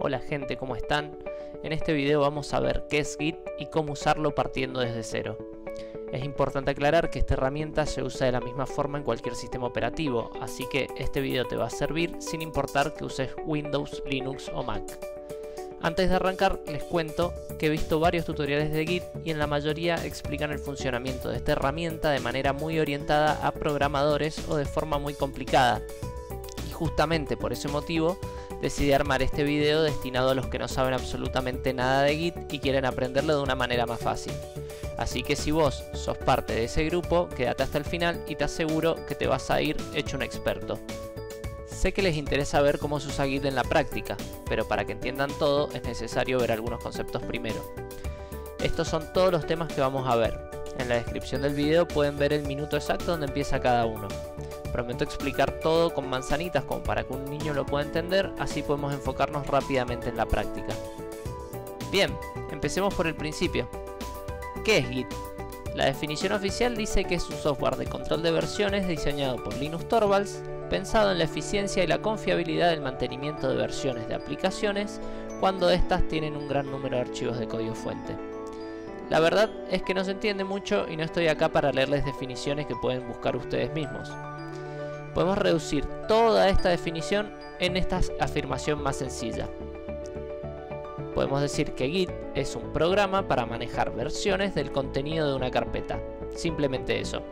Hola gente, ¿cómo están? En este video vamos a ver qué es Git y cómo usarlo partiendo desde cero. Es importante aclarar que esta herramienta se usa de la misma forma en cualquier sistema operativo, así que este video te va a servir sin importar que uses Windows, Linux o Mac. Antes de arrancar les cuento que he visto varios tutoriales de Git y en la mayoría explican el funcionamiento de esta herramienta de manera muy orientada a programadores o de forma muy complicada. Y justamente por ese motivo decidí armar este video destinado a los que no saben absolutamente nada de Git y quieren aprenderlo de una manera más fácil. Así que si vos sos parte de ese grupo, quédate hasta el final y te aseguro que te vas a ir hecho un experto. Sé que les interesa ver cómo se usa Git en la práctica, pero para que entiendan todo es necesario ver algunos conceptos primero. Estos son todos los temas que vamos a ver. En la descripción del video pueden ver el minuto exacto donde empieza cada uno. Prometo explicar todo con manzanitas como para que un niño lo pueda entender, así podemos enfocarnos rápidamente en la práctica. Bien, empecemos por el principio. ¿Qué es Git? La definición oficial dice que es un software de control de versiones diseñado por Linus Torvalds, pensado en la eficiencia y la confiabilidad del mantenimiento de versiones de aplicaciones cuando éstas tienen un gran número de archivos de código fuente. La verdad es que no se entiende mucho y no estoy acá para leerles definiciones que pueden buscar ustedes mismos. Podemos reducir toda esta definición en esta afirmación más sencilla. Podemos decir que Git es un programa para manejar versiones del contenido de una carpeta. Simplemente eso.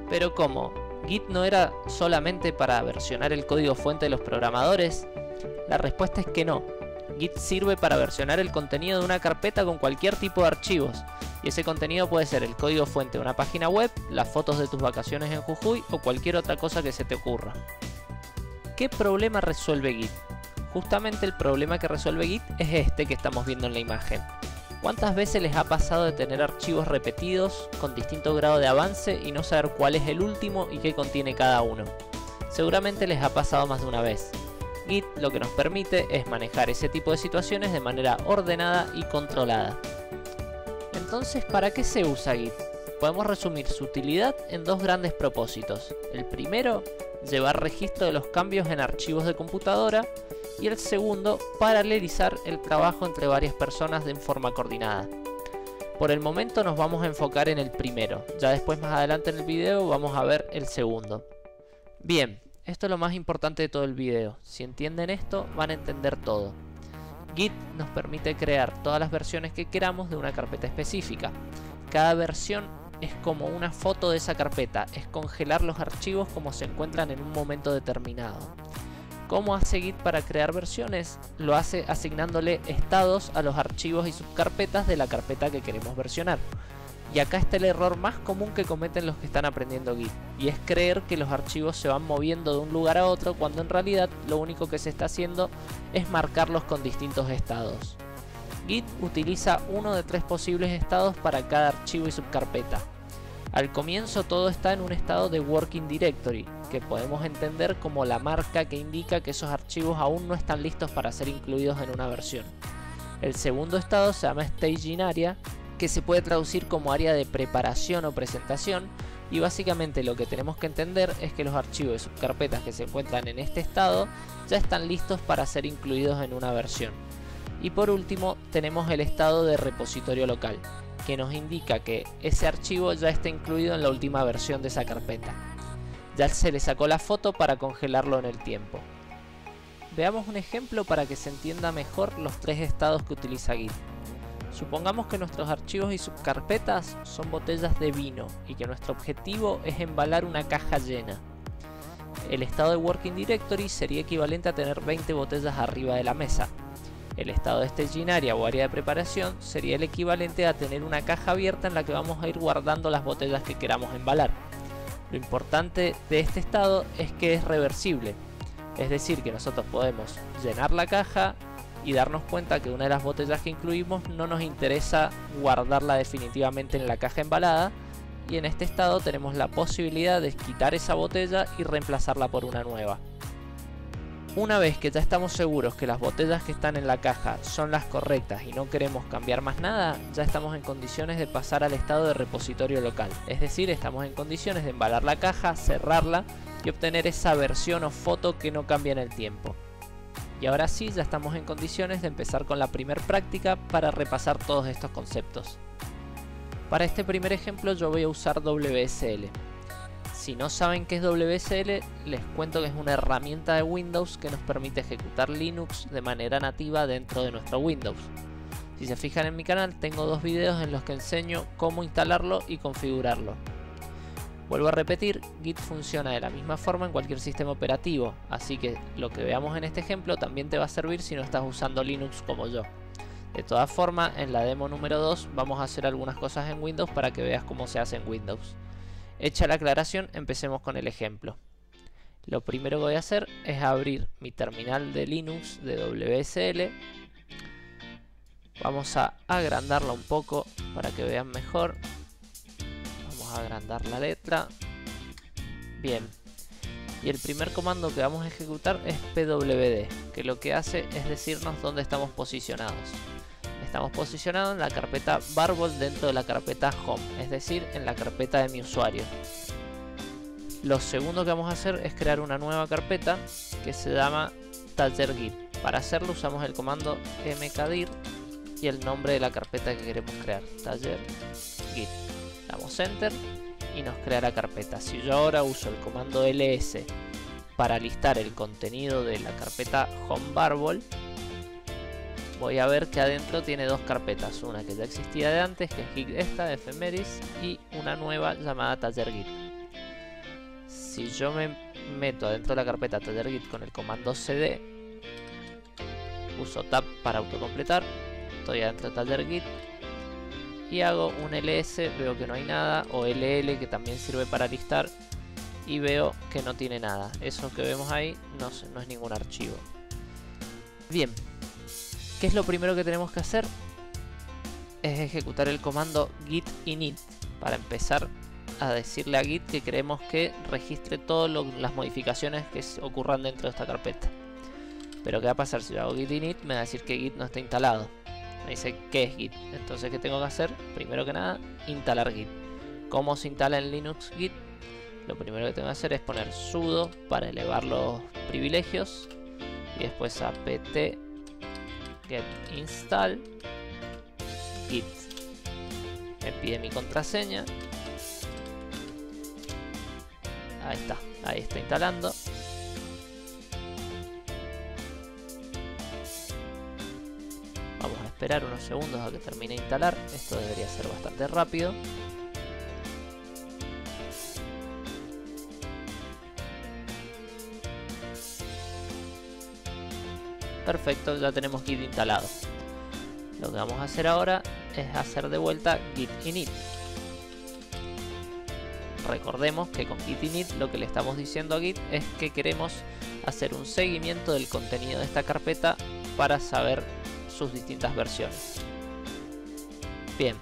Pero ¿cómo? ¿Git no era solamente para versionar el código fuente de los programadores? La respuesta es que no. Git sirve para versionar el contenido de una carpeta con cualquier tipo de archivos. Y ese contenido puede ser el código fuente de una página web, las fotos de tus vacaciones en Jujuy o cualquier otra cosa que se te ocurra. ¿Qué problema resuelve Git? Justamente el problema que resuelve Git es este que estamos viendo en la imagen. ¿Cuántas veces les ha pasado de tener archivos repetidos con distinto grado de avance y no saber cuál es el último y qué contiene cada uno? Seguramente les ha pasado más de una vez. Git lo que nos permite es manejar ese tipo de situaciones de manera ordenada y controlada. Entonces, ¿para qué se usa Git? Podemos resumir su utilidad en dos grandes propósitos. El primero, llevar registro de los cambios en archivos de computadora, y el segundo, paralelizar el trabajo entre varias personas de forma coordinada. Por el momento nos vamos a enfocar en el primero, ya después más adelante en el video vamos a ver el segundo. Bien, esto es lo más importante de todo el video. Si entienden esto, van a entender todo. Git nos permite crear todas las versiones que queramos de una carpeta específica. Cada versión es como una foto de esa carpeta, es congelar los archivos como se encuentran en un momento determinado. ¿Cómo hace Git para crear versiones? Lo hace asignándole estados a los archivos y subcarpetas de la carpeta que queremos versionar. Y acá está el error más común que cometen los que están aprendiendo Git, y es creer que los archivos se van moviendo de un lugar a otro cuando en realidad lo único que se está haciendo es marcarlos con distintos estados. Git utiliza uno de tres posibles estados para cada archivo y subcarpeta. Al comienzo todo está en un estado de Working Directory, que podemos entender como la marca que indica que esos archivos aún no están listos para ser incluidos en una versión. El segundo estado se llama Staging Area, que se puede traducir como área de preparación o presentación, y básicamente lo que tenemos que entender es que los archivos y subcarpetas que se encuentran en este estado ya están listos para ser incluidos en una versión. Y por último tenemos el estado de repositorio local, que nos indica que ese archivo ya está incluido en la última versión de esa carpeta. Ya se le sacó la foto para congelarlo en el tiempo. Veamos un ejemplo para que se entienda mejor los tres estados que utiliza Git. Supongamos que nuestros archivos y subcarpetas son botellas de vino y que nuestro objetivo es embalar una caja llena. El estado de Working Directory sería equivalente a tener 20 botellas arriba de la mesa. El estado de Staging Area o área de preparación sería el equivalente a tener una caja abierta en la que vamos a ir guardando las botellas que queramos embalar. Lo importante de este estado es que es reversible, es decir que nosotros podemos llenar la caja y darnos cuenta que una de las botellas que incluimos no nos interesa guardarla definitivamente en la caja embalada, y en este estado tenemos la posibilidad de quitar esa botella y reemplazarla por una nueva. Una vez que ya estamos seguros que las botellas que están en la caja son las correctas y no queremos cambiar más nada, ya estamos en condiciones de pasar al estado de repositorio local. Es decir, estamos en condiciones de embalar la caja, cerrarla y obtener esa versión o foto que no cambia en el tiempo. Y ahora sí, ya estamos en condiciones de empezar con la primera práctica para repasar todos estos conceptos. Para este primer ejemplo yo voy a usar WSL. Si no saben qué es WSL, les cuento que es una herramienta de Windows que nos permite ejecutar Linux de manera nativa dentro de nuestro Windows. Si se fijan en mi canal, tengo dos videos en los que enseño cómo instalarlo y configurarlo. Vuelvo a repetir, Git funciona de la misma forma en cualquier sistema operativo, así que lo que veamos en este ejemplo también te va a servir si no estás usando Linux como yo. De todas formas, en la demo número 2 vamos a hacer algunas cosas en Windows para que veas cómo se hace en Windows. Hecha la aclaración, empecemos con el ejemplo. Lo primero que voy a hacer es abrir mi terminal de Linux de WSL. Vamos a agrandarla un poco para que vean mejor. Vamos a agrandar la letra. Bien. Y el primer comando que vamos a ejecutar es pwd, que lo que hace es decirnos dónde estamos posicionados. Estamos posicionados en la carpeta Barbol dentro de la carpeta Home, es decir, en la carpeta de mi usuario. Lo segundo que vamos a hacer es crear una nueva carpeta que se llama taller git. Para hacerlo usamos el comando mkdir y el nombre de la carpeta que queremos crear, taller git. Damos enter y nos crea la carpeta. Si yo ahora uso el comando ls para listar el contenido de la carpeta Home Barbol, voy a ver que adentro tiene dos carpetas, una que ya existía de antes, que es git esta de ephemeris, y una nueva llamada taller git. Si yo me meto adentro de la carpeta taller git con el comando cd, uso tab para autocompletar, estoy adentro de taller git y hago un ls, veo que no hay nada, o ll, que también sirve para listar, y veo que no tiene nada. Eso que vemos ahí no es ningún archivo. Bien. ¿Qué es lo primero que tenemos que hacer? Es ejecutar el comando git init para empezar a decirle a Git que queremos que registre todas las modificaciones que ocurran dentro de esta carpeta. Pero ¿qué va a pasar? Si yo hago git init, me va a decir que Git no está instalado. Me dice ¿qué es Git? Entonces, ¿qué tengo que hacer? Primero que nada, instalar Git. ¿Cómo se instala en Linux Git? Lo primero que tengo que hacer es poner sudo para elevar los privilegios y después apt get install git. Me pide mi contraseña. Ahí está instalando. Vamos a esperar unos segundos a que termine de instalar. Esto debería ser bastante rápido. Perfecto, ya tenemos Git instalado. Lo que vamos a hacer ahora es hacer de vuelta git init. Recordemos que con git init lo que le estamos diciendo a Git es que queremos hacer un seguimiento del contenido de esta carpeta para saber sus distintas versiones. Bien,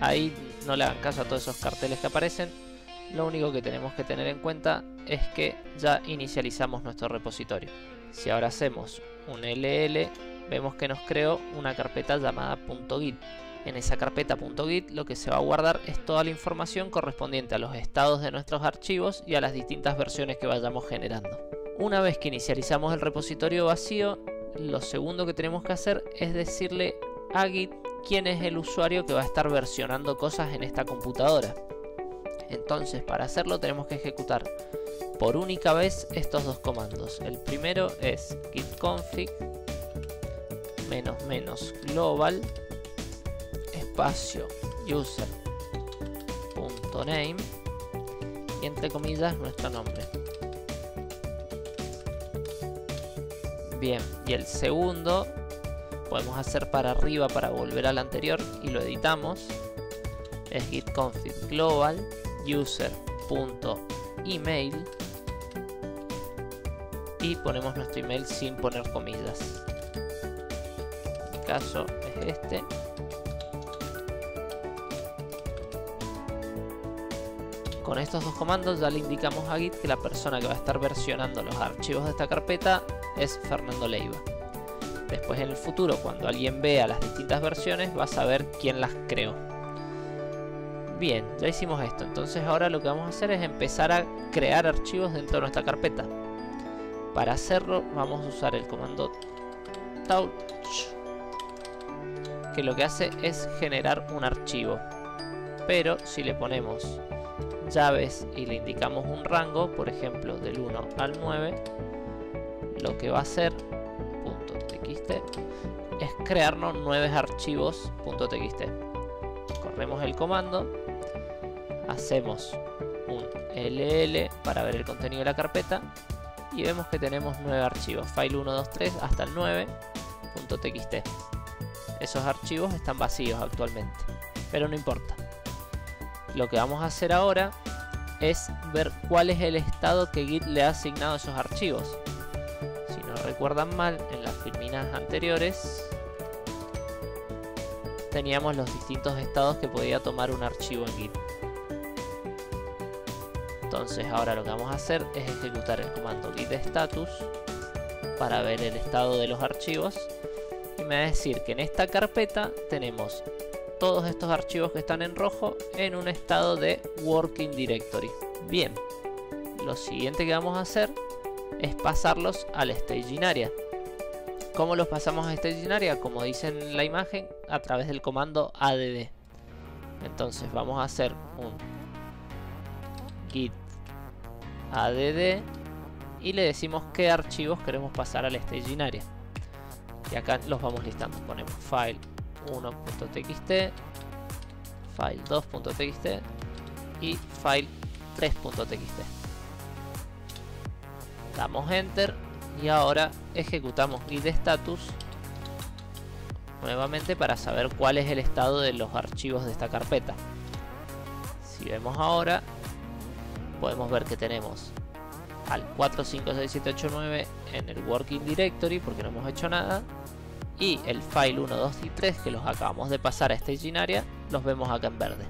ahí no le hagan caso a todos esos carteles que aparecen. Lo único que tenemos que tener en cuenta es que ya inicializamos nuestro repositorio. Si ahora hacemos un ll, vemos que nos creó una carpeta llamada .git. En esa carpeta .git lo que se va a guardar es toda la información correspondiente a los estados de nuestros archivos y a las distintas versiones que vayamos generando. Una vez que inicializamos el repositorio vacío, lo segundo que tenemos que hacer es decirle a Git quién es el usuario que va a estar versionando cosas en esta computadora. Entonces, para hacerlo tenemos que ejecutar por única vez estos dos comandos. El primero es git config --global espacio user.name y entre comillas nuestro nombre. Bien, y el segundo podemos hacer para arriba para volver al anterior y lo editamos. Es git config global user.email y ponemos nuestro email sin poner comillas. En mi caso es este. Con estos dos comandos ya le indicamos a Git que la persona que va a estar versionando los archivos de esta carpeta es Fernando Leiva. Después en el futuro, cuando alguien vea las distintas versiones, va a saber quién las creó. Bien, ya hicimos esto. Entonces ahora lo que vamos a hacer es empezar a crear archivos dentro de nuestra carpeta. Para hacerlo vamos a usar el comando touch, que lo que hace es generar un archivo. Pero si le ponemos llaves y le indicamos un rango, por ejemplo del 1 al 9, lo que va a hacer .txt es crearnos 9 archivos .txt. Corremos el comando, hacemos un ll para ver el contenido de la carpeta y vemos que tenemos 9 archivos, file 1, 2, 3 hasta el 9.txt. Esos archivos están vacíos actualmente, pero no importa. Lo que vamos a hacer ahora es ver cuál es el estado que Git le ha asignado a esos archivos. Si no recuerdan mal, en las filminas anteriores teníamos los distintos estados que podía tomar un archivo en Git. Entonces ahora lo que vamos a hacer es ejecutar el comando git status para ver el estado de los archivos y me va a decir que en esta carpeta tenemos todos estos archivos que están en rojo en un estado de working directory. Bien, lo siguiente que vamos a hacer es pasarlos al staging area. ¿Cómo los pasamos a staging area? Como dice en la imagen, a través del comando add. Entonces vamos a hacer un git add y le decimos qué archivos queremos pasar al staging area. Y acá los vamos listando. Ponemos file 1.txt, file 2.txt y file 3.txt. Damos enter y ahora ejecutamos git status nuevamente para saber cuál es el estado de los archivos de esta carpeta. Si vemos ahora, podemos ver que tenemos al 4, 5, 6, 7, 8, 9 en el working directory porque no hemos hecho nada, y el file 1, 2 y 3 que los acabamos de pasar a staging area los vemos acá en verde.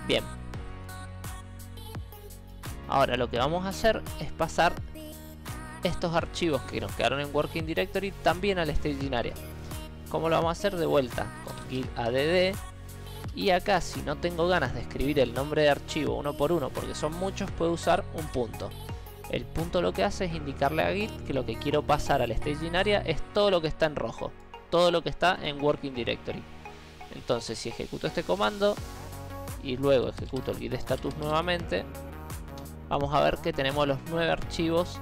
Bien, ahora lo que vamos a hacer es pasar estos archivos que nos quedaron en working directory también al staging area. ¿Cómo lo vamos a hacer? De vuelta con git add, y acá si no tengo ganas de escribir el nombre de archivo uno por uno porque son muchos, puedo usar un punto. El punto lo que hace es indicarle a Git que lo que quiero pasar al staging area es todo lo que está en rojo, todo lo que está en working directory. Entonces si ejecuto este comando y luego ejecuto el git status nuevamente, vamos a ver que tenemos los 9 archivos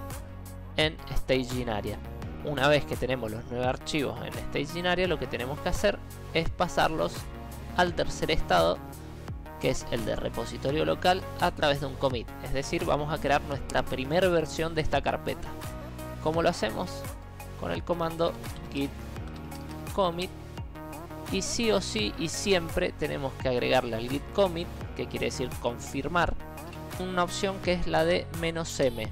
en staging area. Una vez que tenemos los 9 archivos en staging area, lo que tenemos que hacer es pasarlos al tercer estado, que es el de repositorio local, a través de un commit. Es decir, vamos a crear nuestra primera versión de esta carpeta. ¿Cómo lo hacemos? Con el comando git commit, y sí o sí y siempre tenemos que agregarle al git commit, que quiere decir confirmar, una opción que es la de -m,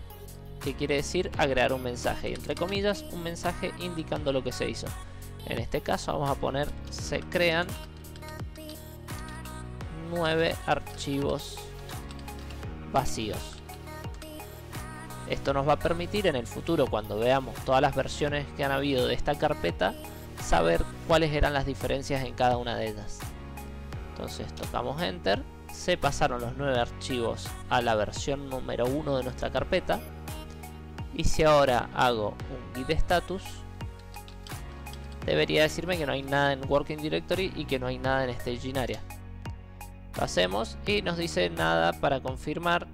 que quiere decir agregar un mensaje, y entre comillas un mensaje indicando lo que se hizo. En este caso vamos a poner se crean 9 archivos vacíos. Esto nos va a permitir en el futuro, cuando veamos todas las versiones que han habido de esta carpeta, saber cuáles eran las diferencias en cada una de ellas. Entonces tocamos enter, se pasaron los 9 archivos a la versión número 1 de nuestra carpeta, y si ahora hago un git status, debería decirme que no hay nada en working directory y que no hay nada en staging area. Lo hacemos y nos dice nada para confirmar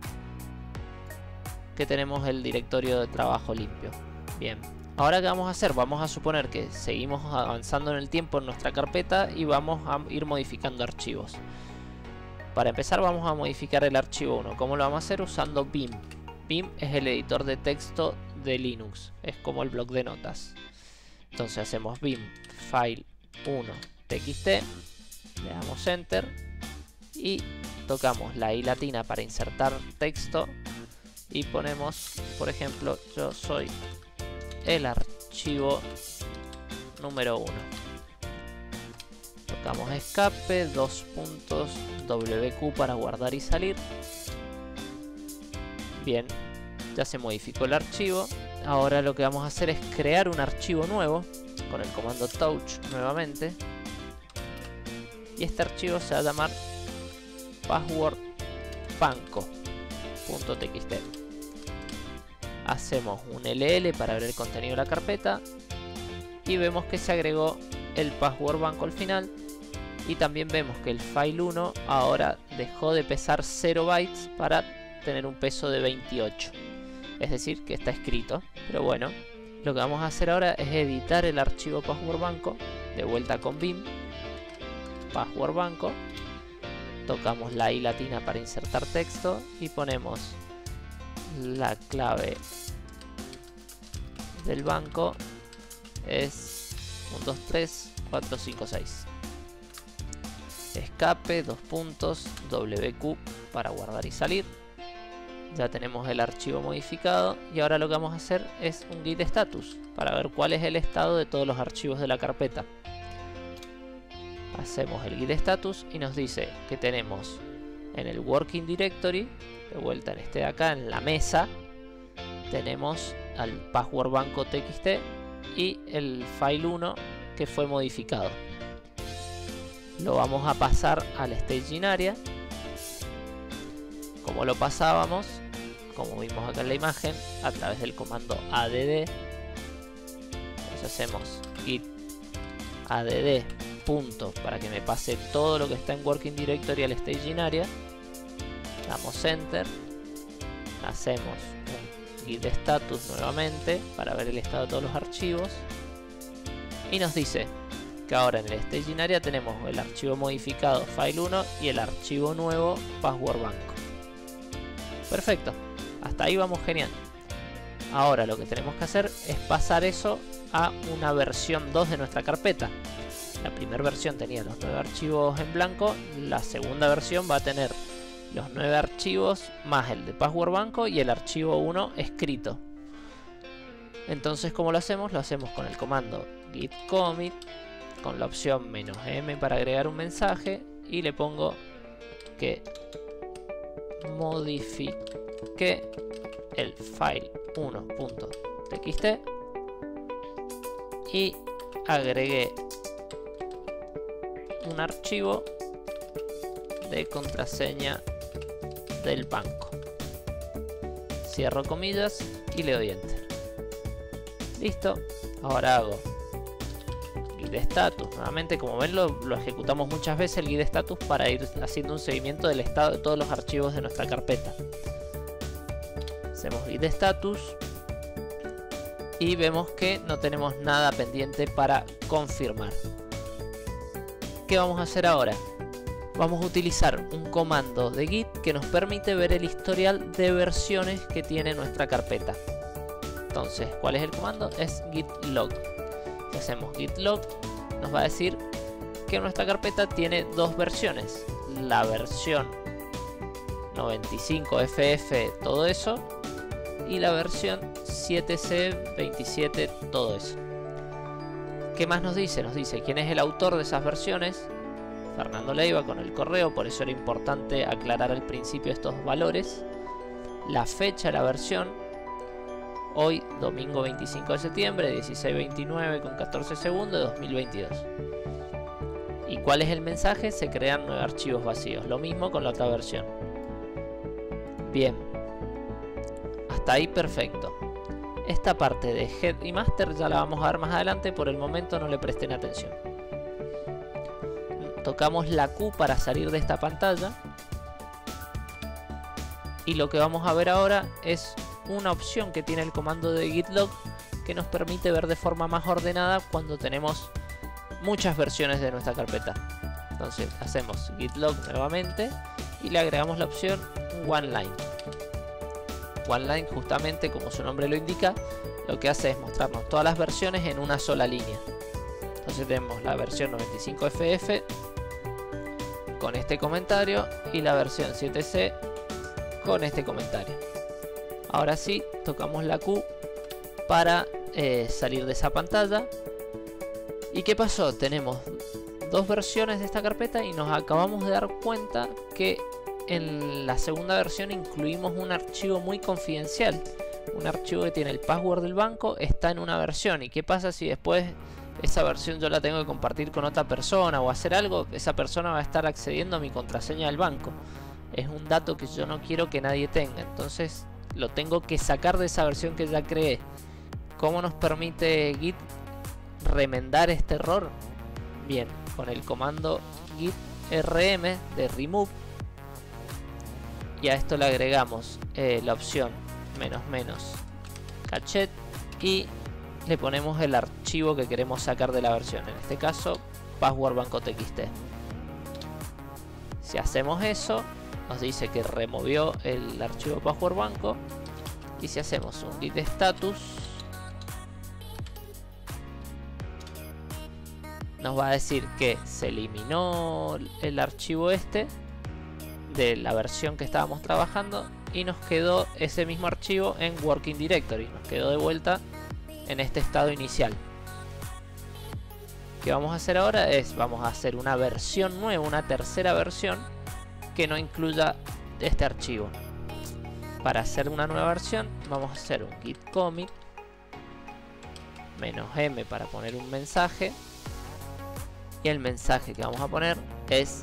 que tenemos el directorio de trabajo limpio. Bien, ahora ¿qué vamos a hacer? Vamos a suponer que seguimos avanzando en el tiempo en nuestra carpeta y vamos a ir modificando archivos. Para empezar vamos a modificar el archivo 1. ¿Cómo lo vamos a hacer? Usando Vim. Vim es el editor de texto de Linux, es como el bloc de notas. Entonces hacemos Vim file 1 txt, le damos enter y tocamos la I latina para insertar texto y ponemos, por ejemplo, yo soy el archivo número 1. Tocamos escape, 2 puntos, WQ para guardar y salir. Bien, ya se modificó el archivo. Ahora lo que vamos a hacer es crear un archivo nuevo con el comando touch nuevamente, y este archivo se va a llamar passwordpanco.txt. Hacemos un ll para ver el contenido de la carpeta y vemos que se agregó el password banco al final. Y también vemos que el file 1 ahora dejó de pesar 0 bytes para tener un peso de 28. Es decir, que está escrito. Pero bueno, lo que vamos a hacer ahora es editar el archivo password banco. De vuelta con Vim, password banco. Tocamos la I latina para insertar texto y ponemos la clave del banco. Es 1, 2, 3, 4, 5, 6. Escape, 2 puntos, WQ para guardar y salir. Ya tenemos el archivo modificado y ahora lo que vamos a hacer es un git status para ver cuál es el estado de todos los archivos de la carpeta. Hacemos el git status y nos dice que tenemos en el working directory, de vuelta en este de acá, en la mesa, tenemos al password banco txt y el file 1 que fue modificado. Lo vamos a pasar al staging area. Como lo pasábamos, como vimos acá en la imagen, a través del comando add. Entonces hacemos git add punto para que me pase todo lo que está en working directory al staging area. Damos enter. Hacemos un git status nuevamente para ver el estado de todos los archivos. Y nos dice que ahora en el staging area tenemos el archivo modificado file 1 y el archivo nuevo password banco. Perfecto, hasta ahí vamos genial. Ahora lo que tenemos que hacer es pasar eso a una versión 2 de nuestra carpeta. La primera versión tenía los 9 archivos en blanco, la segunda versión va a tener los 9 archivos más el de password banco y el archivo 1 escrito. Entonces, ¿cómo lo hacemos? Lo hacemos con el comando git commit, con la opción "-m" para agregar un mensaje, y le pongo que modifique el file 1.txt y agregué un archivo de contraseña del banco. Cierro comillas y le doy enter. Listo. Ahora hago git status. Nuevamente, como ven, lo ejecutamos muchas veces el git status para ir haciendo un seguimiento del estado de todos los archivos de nuestra carpeta. Hacemos git status y vemos que no tenemos nada pendiente para confirmar. ¿Qué vamos a hacer ahora? Vamos a utilizar un comando de git que nos permite ver el historial de versiones que tiene nuestra carpeta. Entonces, ¿cuál es el comando? Es git log. Si hacemos git log, nos va a decir que nuestra carpeta tiene dos versiones: la versión 95FF, todo eso, y la versión 7C27, todo eso. ¿Qué más nos dice? Nos dice quién es el autor de esas versiones: Fernando Leiva, con el correo, por eso era importante aclarar al principio estos valores. La fecha de la versión: hoy, domingo 25 de septiembre, 16:29 con 14 segundos de 2022. ¿Y cuál es el mensaje? Se crean 9 archivos vacíos. Lo mismo con la otra versión. Bien. Hasta ahí perfecto. Esta parte de head y master ya la vamos a ver más adelante. Por el momento no le presten atención. Tocamos la Q para salir de esta pantalla. Y lo que vamos a ver ahora es una opción que tiene el comando de git log, que nos permite ver de forma más ordenada cuando tenemos muchas versiones de nuestra carpeta. Entonces hacemos git log nuevamente y le agregamos la opción one line. One line, justamente como su nombre lo indica, lo que hace es mostrarnos todas las versiones en una sola línea. Entonces tenemos la versión 95FF con este comentario y la versión 7C con este comentario. Ahora sí, tocamos la Q para salir de esa pantalla. ¿Y qué pasó? Tenemos dos versiones de esta carpeta y nos acabamos de dar cuenta que en la segunda versión incluimos un archivo muy confidencial. Un archivo que tiene el password del banco, está en una versión. ¿Y qué pasa si después esa versión yo la tengo que compartir con otra persona o hacer algo? Esa persona va a estar accediendo a mi contraseña del banco. Es un dato que yo no quiero que nadie tenga. Entonces lo tengo que sacar de esa versión que ya creé. ¿Cómo nos permite Git? remendar este error? Bien, con el comando git rm de remove, y a esto le agregamos la opción --cachet y le ponemos el archivo que queremos sacar de la versión, en este caso passwordbanco.txt. Si hacemos eso, nos dice que removió el archivo passwordbanco, y si hacemos un git status, nos va a decir que se eliminó el archivo este de la versión que estábamos trabajando y nos quedó ese mismo archivo en Working Directory, nos quedó de vuelta en este estado inicial. ¿Qué vamos a hacer ahora? Vamos a hacer una versión nueva, una tercera versión que no incluya este archivo. Para hacer una nueva versión vamos a hacer un git commit -m para poner un mensaje, y el mensaje que vamos a poner es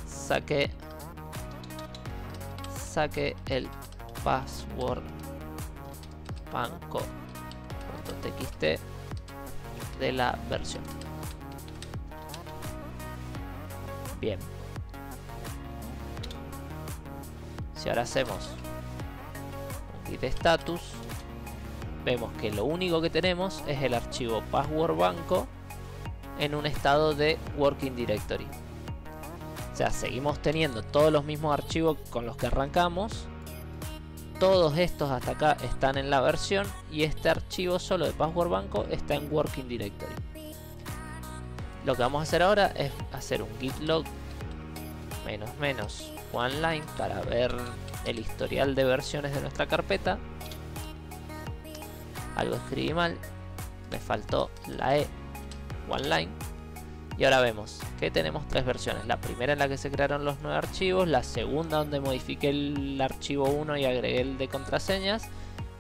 saque el password banco.txt de la versión. Bien, si ahora hacemos un git status, vemos que lo único que tenemos es el archivo passwordbanco en un estado de Working Directory. O sea, seguimos teniendo todos los mismos archivos con los que arrancamos. Todos estos hasta acá están en la versión, y este archivo solo de passwordbanco está en Working Directory. Lo que vamos a hacer ahora es hacer un git log --oneline para ver el historial de versiones de nuestra carpeta. Algo escribí mal, me faltó la E, oneline. Y ahora vemos que tenemos tres versiones: la primera en la que se crearon los 9 archivos, la segunda donde modifiqué el archivo 1 y agregué el de contraseñas,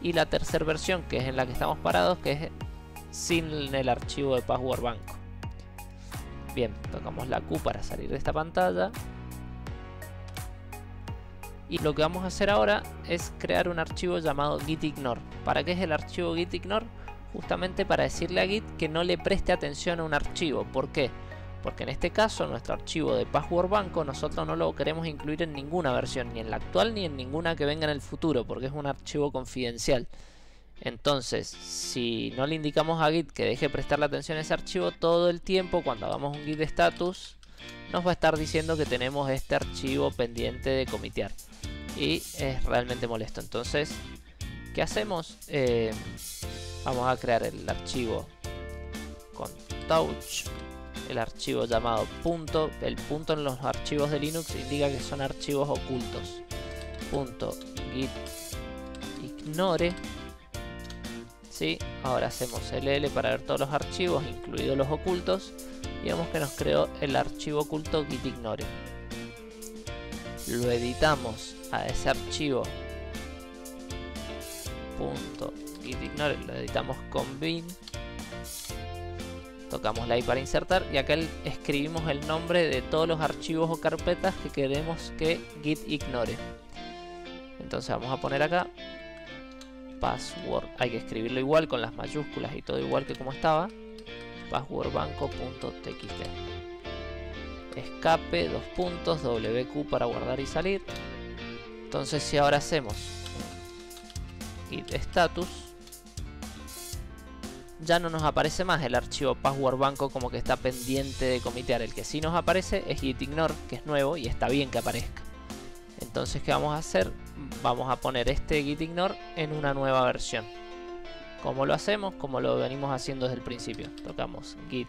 y la tercera versión, que es en la que estamos parados, que es sin el archivo de passwordbanco. Bien, tocamos la Q para salir de esta pantalla, y lo que vamos a hacer ahora es crear un archivo llamado gitignore. ¿Para qué es el archivo gitignore? Justamente para decirle a Git que no le preste atención a un archivo. ¿Por qué? Porque en este caso nuestro archivo de passwordbanco nosotros no lo queremos incluir en ninguna versión, ni en la actual ni en ninguna que venga en el futuro, porque es un archivo confidencial. Entonces, si no le indicamos a Git que deje de prestarle atención a ese archivo, todo el tiempo cuando hagamos un git status nos va a estar diciendo que tenemos este archivo pendiente de comitear, y es realmente molesto. Entonces, ¿qué hacemos? Vamos a crear el archivo con touch, el archivo llamado punto. El punto en los archivos de Linux indica que son archivos ocultos. .gitignore. ¿Sí? Ahora hacemos ll para ver todos los archivos, incluidos los ocultos, y vemos que nos creó el archivo oculto gitignore. Lo editamos a ese archivo .gitignore, lo editamos con bin, tocamos la I para insertar, y acá escribimos el nombre de todos los archivos o carpetas que queremos que Git ignore. Entonces vamos a poner acá password, hay que escribirlo igual con las mayúsculas y todo igual que como estaba, passwordbanco.txt, escape, WQ para guardar y salir. Entonces, si ahora hacemos git status, ya no nos aparece más el archivo passwordbanco como que está pendiente de comitear. El que sí nos aparece es gitignore, que es nuevo y está bien que aparezca. Entonces, ¿qué vamos a hacer? Vamos a poner este gitignore en una nueva versión. ¿Cómo lo hacemos? Como lo venimos haciendo desde el principio. Tocamos git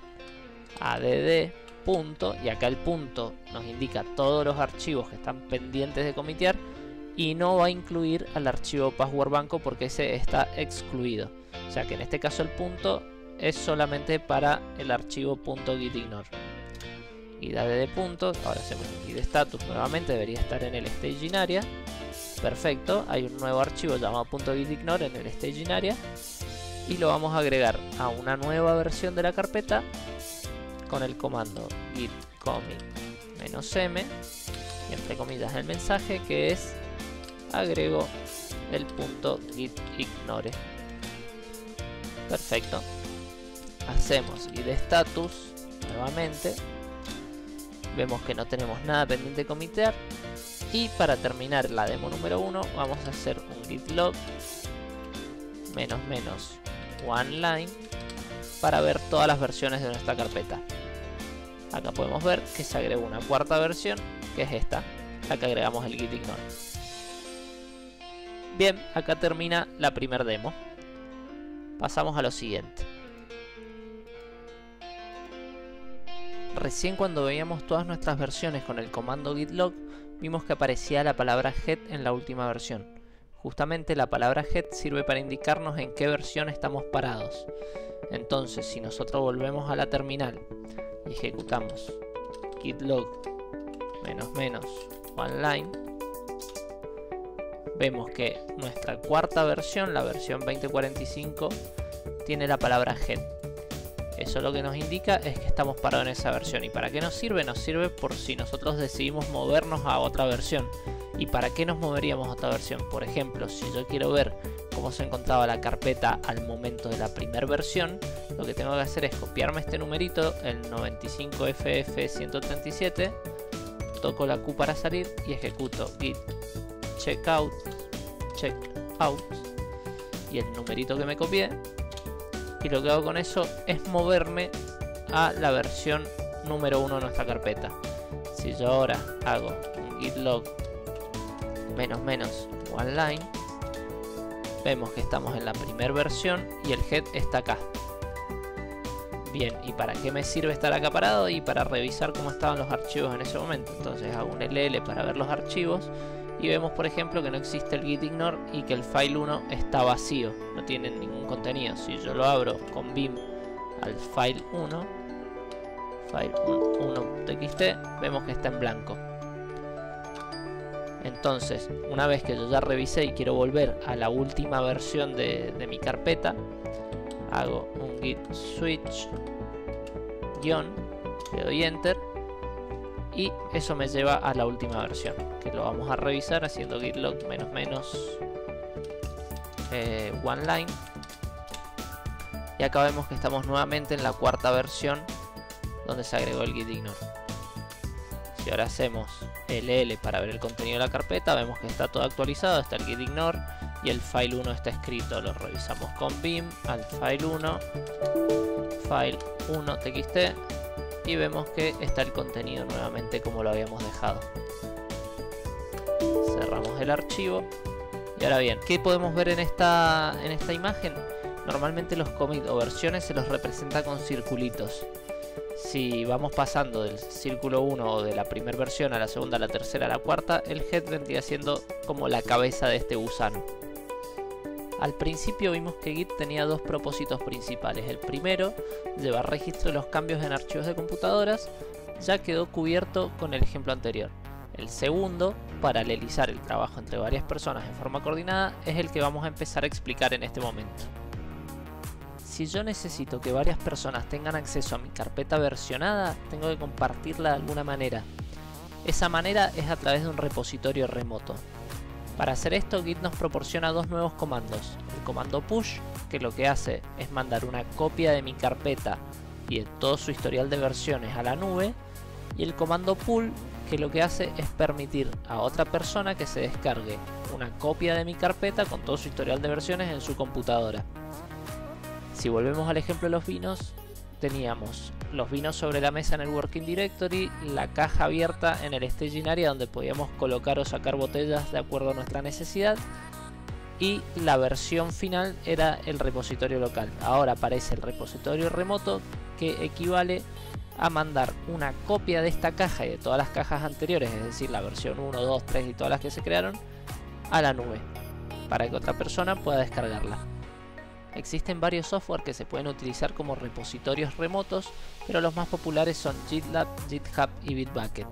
add punto, y acá el punto nos indica todos los archivos que están pendientes de comitear, y no va a incluir al archivo passwordbanco porque ese está excluido. O sea que en este caso el punto es solamente para el archivo .gitignore. Git add punto, ahora hacemos un git status nuevamente, debería estar en el staging area. Perfecto, hay un nuevo archivo llamado .gitignore en el staging area, y lo vamos a agregar a una nueva versión de la carpeta con el comando git commit -m, y entre comillas el mensaje que es agrego el .gitignore. Perfecto. hacemos git status nuevamente, vemos que no tenemos nada pendiente de comitear, y para terminar la demo número 1 vamos a hacer un git log --one_line para ver todas las versiones de nuestra carpeta. Acá podemos ver que se agregó una cuarta versión, que es esta, la que agregamos el git ignore. Bien, acá termina la primera demo. Pasamos a lo siguiente. Recién cuando veíamos todas nuestras versiones con el comando git log, vimos que aparecía la palabra head en la última versión. Justamente la palabra head sirve para indicarnos en qué versión estamos parados. Entonces, si nosotros volvemos a la terminal y ejecutamos git log --one_line, vemos que nuestra cuarta versión, la versión 2045, tiene la palabra head. Eso lo que nos indica es que estamos parados en esa versión. ¿Y para qué nos sirve? Nos sirve por si nosotros decidimos movernos a otra versión. ¿Y para qué nos moveríamos a otra versión? Por ejemplo, si yo quiero ver cómo se encontraba la carpeta al momento de la primera versión, lo que tengo que hacer es copiarme este numerito, el 95FF137, toco la Q para salir y ejecuto git checkout y el numerito que me copié, y lo que hago con eso es moverme a la versión número 1 de nuestra carpeta. Si yo ahora hago un git log --one_line, vemos que estamos en la primera versión y el head está acá. Bien, ¿y para qué me sirve estar acá parado? Y para revisar cómo estaban los archivos en ese momento. Entonces hago un LL para ver los archivos y vemos, por ejemplo, que no existe el git ignore y que el file 1 está vacío, no tiene ningún contenido. Si yo lo abro con vim al file 1.txt, vemos que está en blanco. Entonces, una vez que yo ya revisé y quiero volver a la última versión de mi carpeta, hago un git switch guión, le doy enter y eso me lleva a la última versión, que lo vamos a revisar haciendo git log --one_line, y acá vemos que estamos nuevamente en la cuarta versión donde se agregó el git ignore. Si ahora hacemos LL para ver el contenido de la carpeta, vemos que está todo actualizado, está el git ignore y el file 1 está escrito. Lo revisamos con vim al file 1.txt y vemos que está el contenido nuevamente como lo habíamos dejado. Cerramos el archivo y ahora bien, ¿qué podemos ver en esta imagen? Normalmente los commits o versiones se los representa con circulitos. Si vamos pasando del círculo 1 o de la primera versión a la segunda, a la tercera, a la cuarta, el head vendría siendo como la cabeza de este gusano. Al principio vimos que Git tenía dos propósitos principales. El primero, llevar registro de los cambios en archivos de computadoras, ya quedó cubierto con el ejemplo anterior. El segundo, paralelizar el trabajo entre varias personas en forma coordinada, es el que vamos a empezar a explicar en este momento. Si yo necesito que varias personas tengan acceso a mi carpeta versionada, tengo que compartirla de alguna manera. Esa manera es a través de un repositorio remoto. Para hacer esto, Git nos proporciona dos nuevos comandos. El comando push, que lo que hace es mandar una copia de mi carpeta y de todo su historial de versiones a la nube, y el comando pull, que lo que hace es permitir a otra persona que se descargue una copia de mi carpeta con todo su historial de versiones en su computadora. Si volvemos al ejemplo de los vinos, teníamos los vinos sobre la mesa en el Working Directory, la caja abierta en el Staging Area donde podíamos colocar o sacar botellas de acuerdo a nuestra necesidad, y la versión final era el repositorio local. Ahora aparece el repositorio remoto, que equivale a mandar una copia de esta caja y de todas las cajas anteriores, es decir, la versión 1, 2, 3 y todas las que se crearon, a la nube, para que otra persona pueda descargarla. Existen varios software que se pueden utilizar como repositorios remotos, pero los más populares son GitLab, GitHub y Bitbucket.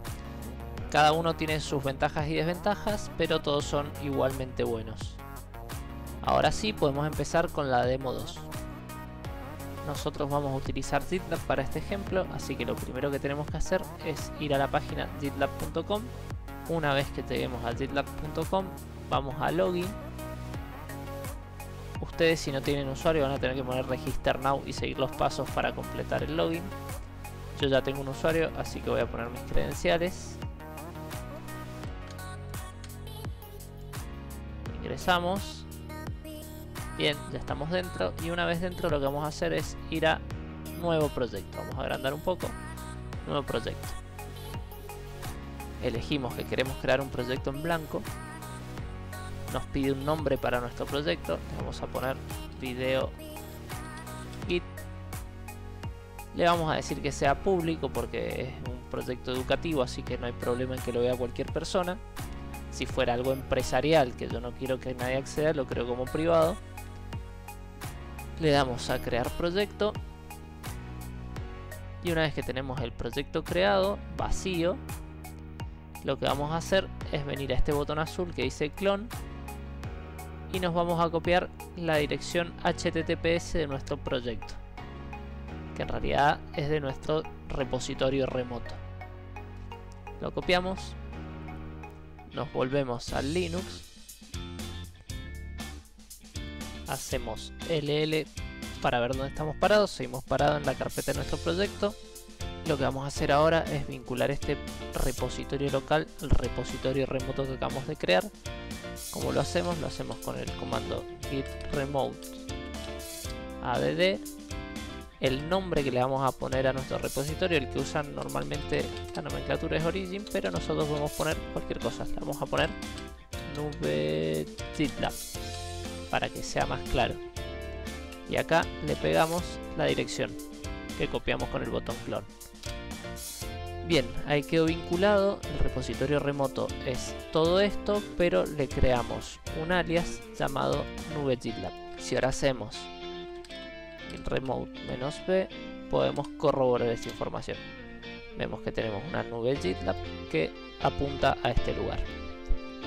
Cada uno tiene sus ventajas y desventajas, pero todos son igualmente buenos. Ahora sí, podemos empezar con la demo 2. Nosotros vamos a utilizar GitLab para este ejemplo, así que lo primero que tenemos que hacer es ir a la página gitlab.com. Una vez que lleguemos a gitlab.com, vamos a login. Ustedes, si no tienen usuario, van a tener que poner Register Now y seguir los pasos para completar el login. Yo ya tengo un usuario, así que voy a poner mis credenciales. Ingresamos. Bien, ya estamos dentro. Y una vez dentro, lo que vamos a hacer es ir a Nuevo Proyecto. Vamos a agrandar un poco. Nuevo Proyecto. Elegimos que queremos crear un proyecto en blanco. Nos pide un nombre para nuestro proyecto. Le vamos a poner Video Git. Le vamos a decir que sea público porque es un proyecto educativo, así que no hay problema en que lo vea cualquier persona. Si fuera algo empresarial que yo no quiero que nadie acceda, lo creo como privado. Le damos a crear proyecto. Y una vez que tenemos el proyecto creado, vacío, lo que vamos a hacer es venir a este botón azul que dice clon. Y nos vamos a copiar la dirección HTTPS de nuestro proyecto, que en realidad es de nuestro repositorio remoto. Lo copiamos, nos volvemos al Linux, hacemos LL para ver dónde estamos parados. Seguimos parados en la carpeta de nuestro proyecto. Lo que vamos a hacer ahora es vincular este repositorio local al repositorio remoto que acabamos de crear. ¿Cómo lo hacemos? Lo hacemos con el comando git remote add. El nombre que le vamos a poner a nuestro repositorio, el que usan normalmente la nomenclatura es origin, pero nosotros podemos poner cualquier cosa. Le vamos a poner nube GitLab para que sea más claro. Y acá le pegamos la dirección que copiamos con el botón clon. Bien, ahí quedó vinculado. El repositorio remoto es todo esto, pero le creamos un alias llamado nube GitLab. Si ahora hacemos remote -b, podemos corroborar esta información. Vemos que tenemos una nube GitLab que apunta a este lugar.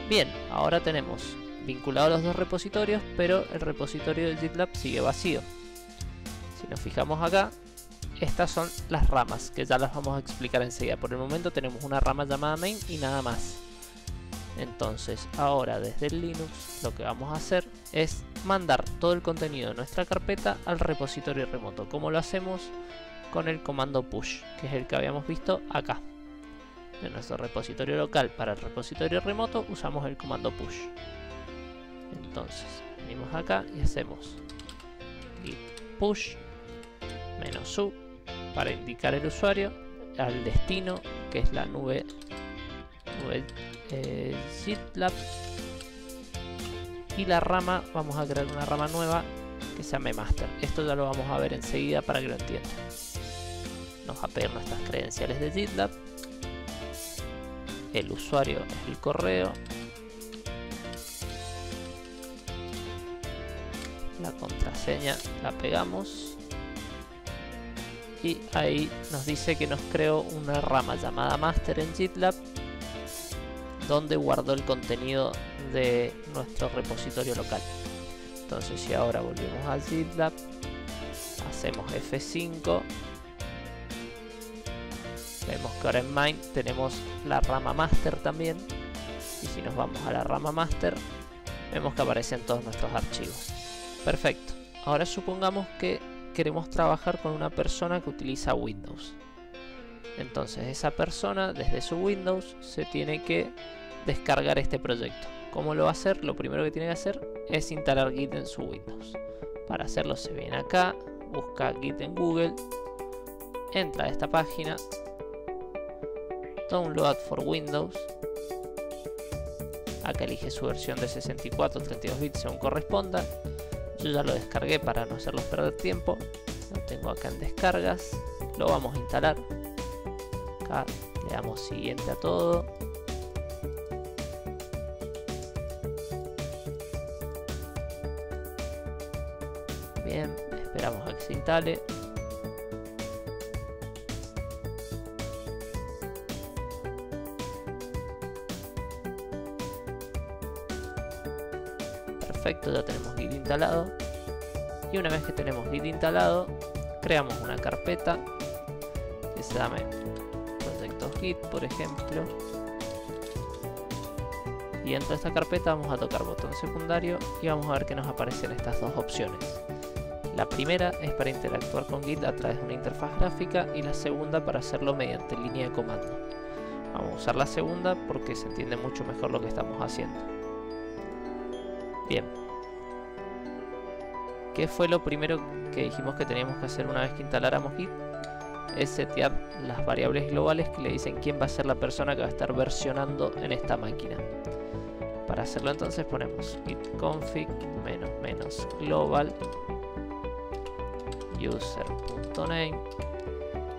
Bien, ahora tenemos vinculados los dos repositorios, pero el repositorio de GitLab sigue vacío. Si nos fijamos acá, estas son las ramas, que ya las vamos a explicar enseguida. Por el momento tenemos una rama llamada main y nada más. Entonces ahora desde el Linux lo que vamos a hacer es mandar todo el contenido de nuestra carpeta al repositorio remoto. ¿Cómo lo hacemos? Con el comando push, que es el que habíamos visto acá. De nuestro repositorio local para el repositorio remoto usamos el comando push. Entonces venimos acá y hacemos git push -u para indicar el usuario al destino, que es la nube GitLab, y la rama, vamos a crear una rama nueva que se llame master. Esto ya lo vamos a ver enseguida para que lo entiendan. Nos va a pedir nuestras credenciales de GitLab, el usuario es el correo, la contraseña la pegamos y ahí nos dice que nos creó una rama llamada master en GitLab, donde guardó el contenido de nuestro repositorio local. Entonces si ahora volvemos a GitLab, hacemos F5, vemos que ahora en main tenemos la rama master también, y si nos vamos a la rama master vemos que aparecen todos nuestros archivos. Perfecto. Ahora supongamos que queremos trabajar con una persona que utiliza Windows. Entonces esa persona desde su Windows se tiene que descargar este proyecto. ¿Cómo lo va a hacer? Lo primero que tiene que hacer es instalar Git en su Windows. Para hacerlo se viene acá, busca Git en Google, entra a esta página, Download for Windows, acá elige su versión de 64 o 32 bits según corresponda. Yo ya lo descargué para no hacerlos perder tiempo, lo tengo acá en descargas, lo vamos a instalar. Acá le damos siguiente a todo. Bien, esperamos a que se instale. Perfecto, ya tenemos Git instalado. Y una vez que tenemos Git instalado, creamos una carpeta que se llame proyectos Git, por ejemplo. Y dentro de esta carpeta vamos a tocar botón secundario y vamos a ver que nos aparecen estas dos opciones. La primera es para interactuar con Git a través de una interfaz gráfica y la segunda para hacerlo mediante línea de comando. Vamos a usar la segunda porque se entiende mucho mejor lo que estamos haciendo. Bien. ¿Qué fue lo primero que dijimos que teníamos que hacer una vez que instaláramos Git? Es setear las variables globales que le dicen quién va a ser la persona que va a estar versionando en esta máquina. Para hacerlo entonces ponemos git config --global user.name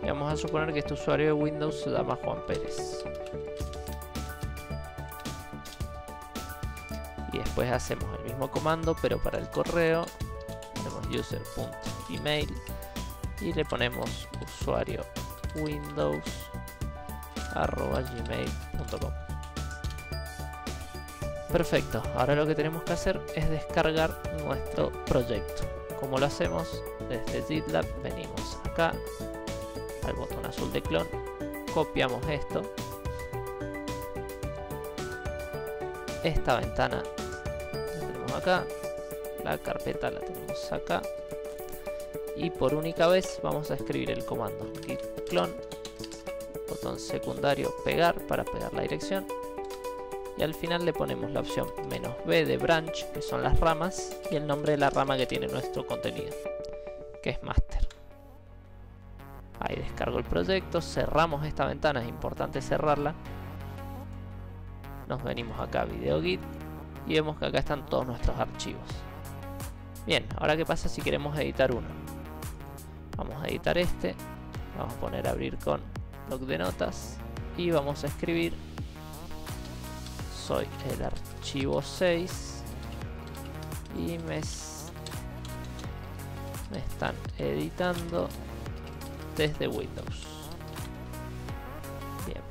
y vamos a suponer que este usuario de Windows se llama Juan Pérez. Y después hacemos el mismo comando pero para el correo. Ponemos user.email y le ponemos usuario windows@gmail.com. Perfecto, ahora lo que tenemos que hacer es descargar nuestro proyecto. ¿Cómo lo hacemos? Desde GitLab venimos acá al botón azul de clon, copiamos esto, esta ventana la tenemos acá, la carpeta la tenemos acá y por única vez vamos a escribir el comando git clone, botón secundario pegar para pegar la dirección y al final le ponemos la opción "-b" de branch, que son las ramas, y el nombre de la rama que tiene nuestro contenido, que es master. Ahí descargo el proyecto, cerramos esta ventana, es importante cerrarla. Nos venimos acá a video git y vemos que acá están todos nuestros archivos. Bien, ahora qué pasa si queremos editar uno. Vamos a editar este, vamos a poner abrir con bloc de notas y vamos a escribir soy el archivo 6 y me están editando desde Windows. Bien,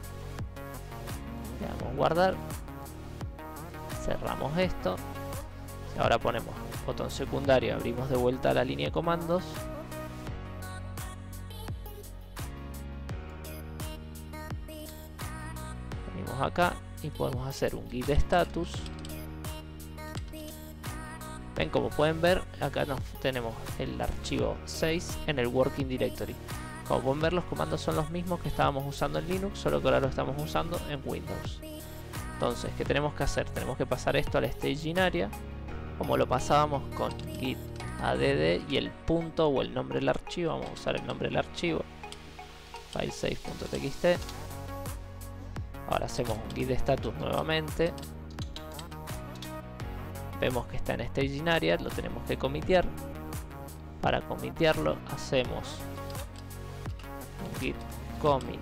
le damos guardar, cerramos esto y ahora ponemos botón secundario, abrimos de vuelta la línea de comandos venimos acá y podemos hacer un git status. Ven, como pueden ver, acá tenemos el archivo 6 en el working directory. Como pueden ver, los comandos son los mismos que estábamos usando en Linux, solo que ahora lo estamos usando en Windows. Entonces, ¿qué tenemos que hacer? Tenemos que pasar esto al staging area, como lo pasábamos con git add y el punto o el nombre del archivo. Vamos a usar el nombre del archivo, file6.txt. Ahora hacemos un git status nuevamente. Vemos que está en staging area, lo tenemos que comitear. Para comitearlo hacemos un git commit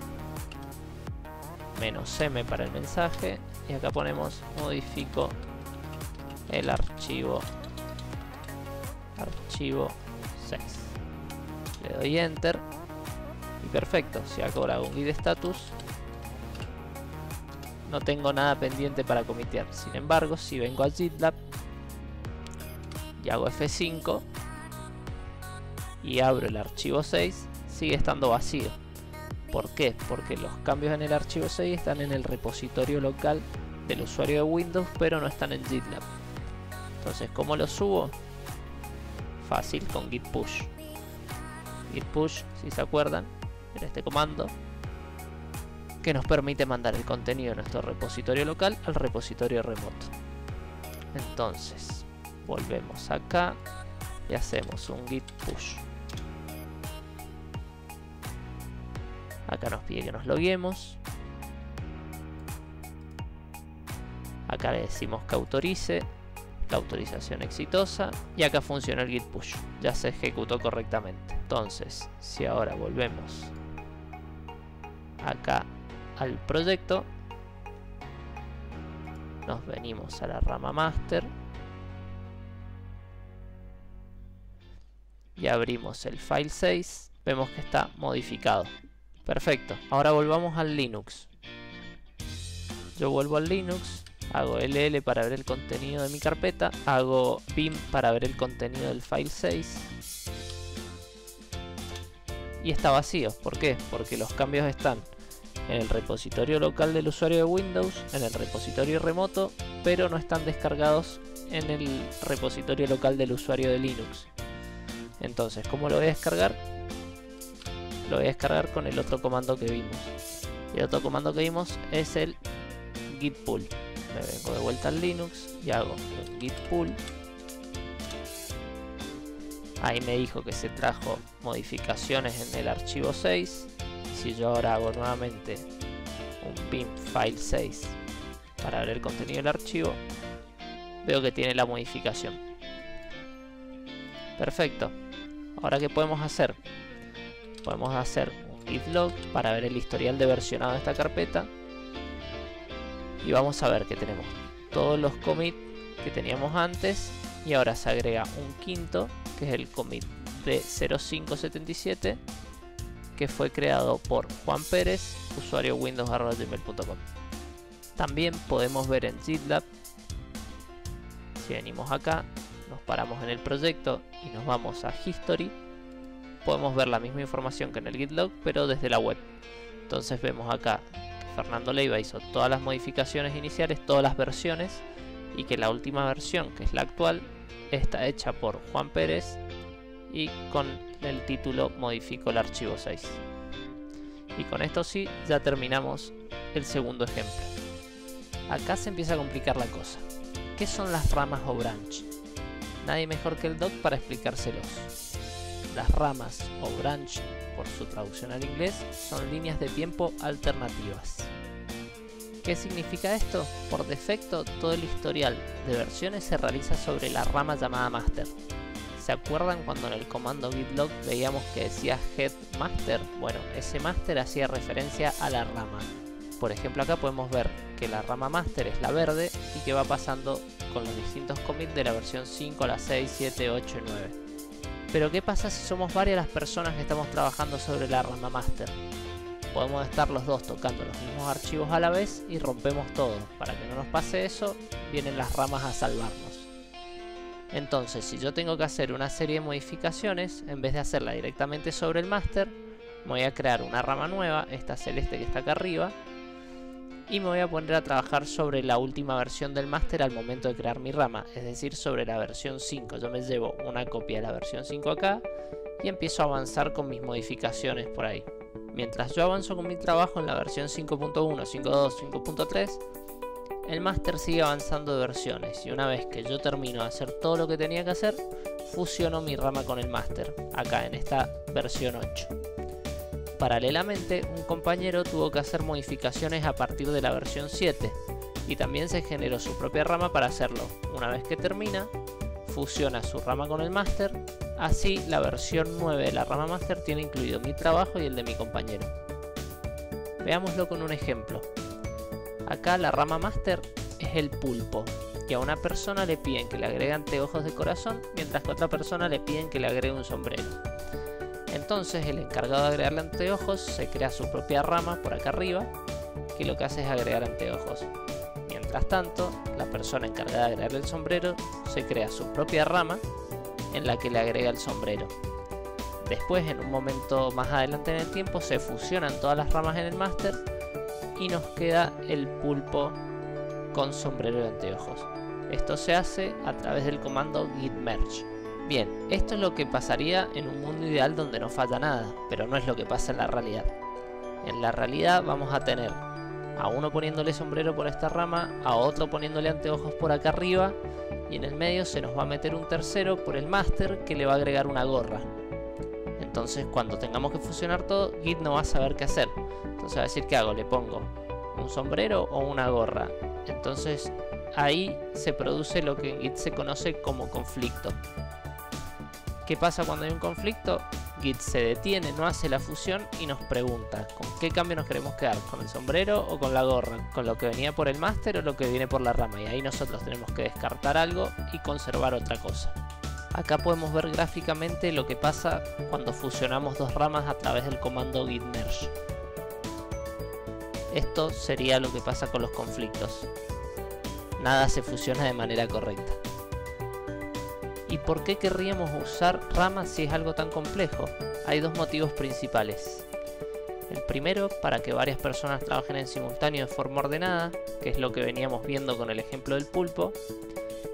-m para el mensaje y acá ponemos modifico el archivo 6. Le doy enter y perfecto. Si ahora hago un git status no tengo nada pendiente para comitear. Sin embargo, si vengo a GitLab y hago F5 y abro el archivo 6, sigue estando vacío. ¿Por qué? Porque los cambios en el archivo 6 están en el repositorio local del usuario de Windows, pero no están en GitLab. Entonces, ¿cómo lo subo? Fácil, con git push. Git push, si se acuerdan, en este comando que nos permite mandar el contenido de nuestro repositorio local al repositorio remoto. Entonces, volvemos acá y hacemos un git push. Acá nos pide que nos loguemos. Acá le decimos que autorice, la autorización exitosa, y acá funciona el git push, ya se ejecutó correctamente. Entonces, si ahora volvemos acá al proyecto, nos venimos a la rama master y abrimos el file 6, vemos que está modificado. Perfecto, ahora volvamos al Linux. Yo vuelvo al Linux, hago LL para ver el contenido de mi carpeta, hago pim para ver el contenido del file 6 y está vacío. ¿Por qué? Porque los cambios están en el repositorio local del usuario de Windows, en el repositorio remoto, pero no están descargados en el repositorio local del usuario de Linux. Entonces, ¿cómo lo voy a descargar? Lo voy a descargar con el otro comando que vimos. Y el otro comando que vimos es el git pull. Me vengo de vuelta al Linux y hago un git pull. Ahí me dijo que se trajo modificaciones en el archivo 6. Si yo ahora hago nuevamente un pim file 6 para ver el contenido del archivo, veo que tiene la modificación. Perfecto. Ahora, ¿qué podemos hacer? Podemos hacer un git log para ver el historial de versionado de esta carpeta. Y vamos a ver que tenemos todos los commits que teníamos antes. Y ahora se agrega un quinto, que es el commit de 0577, que fue creado por Juan Pérez, usuario windows@gmail.com. También podemos ver en GitLab, si venimos acá, nos paramos en el proyecto y nos vamos a History, podemos ver la misma información que en el GitLog, pero desde la web. Entonces vemos acá que Fernando Leiva hizo todas las modificaciones iniciales, todas las versiones, y que la última versión, que es la actual, está hecha por Juan Pérez y con el título modificó el archivo 6. Y con esto sí, ya terminamos el segundo ejemplo. Acá se empieza a complicar la cosa. ¿Qué son las ramas o branch? Nadie mejor que el doc para explicárselos. Las ramas o branch, por su traducción al inglés, son líneas de tiempo alternativas. ¿Qué significa esto? Por defecto, todo el historial de versiones se realiza sobre la rama llamada master. ¿Se acuerdan cuando en el comando git log veíamos que decía head master? Bueno, ese master hacía referencia a la rama. Por ejemplo, acá podemos ver que la rama master es la verde y que va pasando con los distintos commits de la versión 5 a la 6, 7, 8 y 9. Pero ¿qué pasa si somos varias las personas que estamos trabajando sobre la rama master? Podemos estar los dos tocando los mismos archivos a la vez y rompemos todo. Para que no nos pase eso, vienen las ramas a salvarnos. Entonces, si yo tengo que hacer una serie de modificaciones, en vez de hacerla directamente sobre el master, me voy a crear una rama nueva, esta celeste que está acá arriba, y me voy a poner a trabajar sobre la última versión del master al momento de crear mi rama, es decir, sobre la versión 5. Yo me llevo una copia de la versión 5 acá y empiezo a avanzar con mis modificaciones por ahí. Mientras yo avanzo con mi trabajo en la versión 5.1, 5.2, 5.3, el máster sigue avanzando de versiones, y una vez que yo termino de hacer todo lo que tenía que hacer, fusiono mi rama con el máster, acá en esta versión 8. Paralelamente, un compañero tuvo que hacer modificaciones a partir de la versión 7, y también se generó su propia rama para hacerlo. Una vez que termina, fusiona su rama con el máster. Así, la versión 9 de la rama master tiene incluido mi trabajo y el de mi compañero. Veámoslo con un ejemplo. Acá la rama master es el pulpo, y a una persona le piden que le agregue anteojos de corazón, mientras que a otra persona le piden que le agregue un sombrero. Entonces el encargado de agregarle anteojos se crea su propia rama por acá arriba, que lo que hace es agregar anteojos. Mientras tanto, la persona encargada de agregarle el sombrero se crea su propia rama, en la que le agrega el sombrero. Después, en un momento más adelante en el tiempo, se fusionan todas las ramas en el máster y nos queda el pulpo con sombrero y anteojos. Esto se hace a través del comando git merge. Bien, esto es lo que pasaría en un mundo ideal donde no falla nada, pero no es lo que pasa en la realidad. En la realidad vamos a tener a uno poniéndole sombrero por esta rama, a otro poniéndole anteojos por acá arriba, y en el medio se nos va a meter un tercero por el máster que le va a agregar una gorra. Entonces, cuando tengamos que fusionar todo, Git no va a saber qué hacer. Entonces va a decir, ¿qué hago? ¿Le pongo un sombrero o una gorra? Entonces ahí se produce lo que en Git se conoce como conflicto. ¿Qué pasa cuando hay un conflicto? Git se detiene, no hace la fusión y nos pregunta ¿con qué cambio nos queremos quedar? ¿Con el sombrero o con la gorra? ¿Con lo que venía por el máster o lo que viene por la rama? Y ahí nosotros tenemos que descartar algo y conservar otra cosa. Acá podemos ver gráficamente lo que pasa cuando fusionamos dos ramas a través del comando git merge. Esto sería lo que pasa con los conflictos. Nada se fusiona de manera correcta. ¿Y por qué querríamos usar ramas si es algo tan complejo? Hay dos motivos principales. El primero, para que varias personas trabajen en simultáneo de forma ordenada, que es lo que veníamos viendo con el ejemplo del pulpo.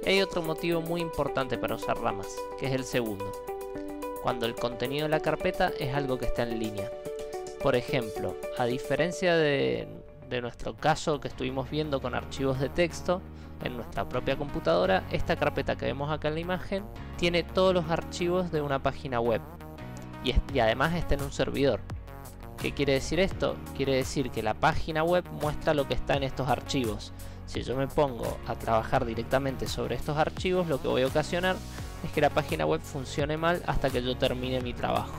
Y hay otro motivo muy importante para usar ramas, que es el segundo, cuando el contenido de la carpeta es algo que está en línea. Por ejemplo, a diferencia de nuestro caso que estuvimos viendo con archivos de texto en nuestra propia computadora, esta carpeta que vemos acá en la imagen tiene todos los archivos de una página web y además está en un servidor. ¿Qué quiere decir esto? Quiere decir que la página web muestra lo que está en estos archivos. Si yo me pongo a trabajar directamente sobre estos archivos, lo que voy a ocasionar es que la página web funcione mal hasta que yo termine mi trabajo.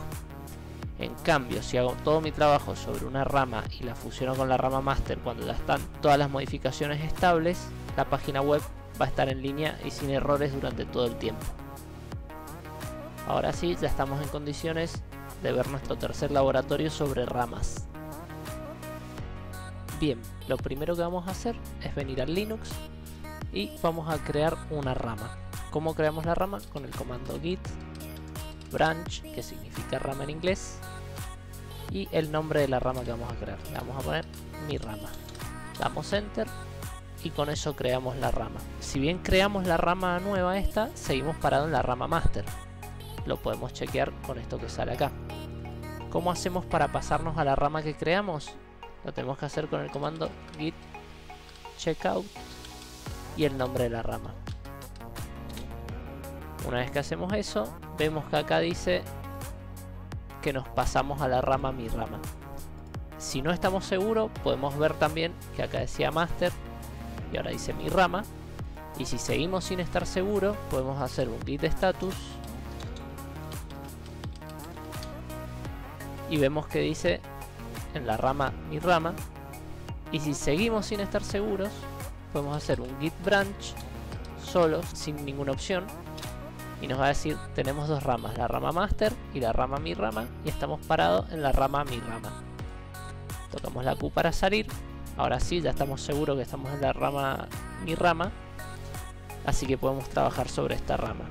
En cambio, si hago todo mi trabajo sobre una rama y la fusiono con la rama master cuando ya están todas las modificaciones estables, la página web va a estar en línea y sin errores durante todo el tiempo. Ahora sí, ya estamos en condiciones de ver nuestro tercer laboratorio sobre ramas. Bien, lo primero que vamos a hacer es venir al Linux y vamos a crear una rama. ¿Cómo creamos la rama? Con el comando git branch, que significa rama en inglés, y el nombre de la rama que vamos a crear. Le vamos a poner mi rama. Damos enter y con eso creamos la rama. Si bien creamos la rama nueva esta, seguimos parados en la rama master. Lo podemos chequear con esto que sale acá. ¿Cómo hacemos para pasarnos a la rama que creamos? Lo tenemos que hacer con el comando git checkout y el nombre de la rama. Una vez que hacemos eso, vemos que acá dice que nos pasamos a la rama mi rama. Si no estamos seguros, podemos ver también que acá decía master y ahora dice mi rama. Y si seguimos sin estar seguros, podemos hacer un git status y vemos que dice en la rama mi rama. Y si seguimos sin estar seguros, podemos hacer un git branch solo, sin ninguna opción, y nos va a decir tenemos dos ramas, la rama master y la rama mi rama, y estamos parados en la rama mi rama. Tocamos la Q para salir. Ahora sí, ya estamos seguros que estamos en la rama mi rama, así que podemos trabajar sobre esta rama.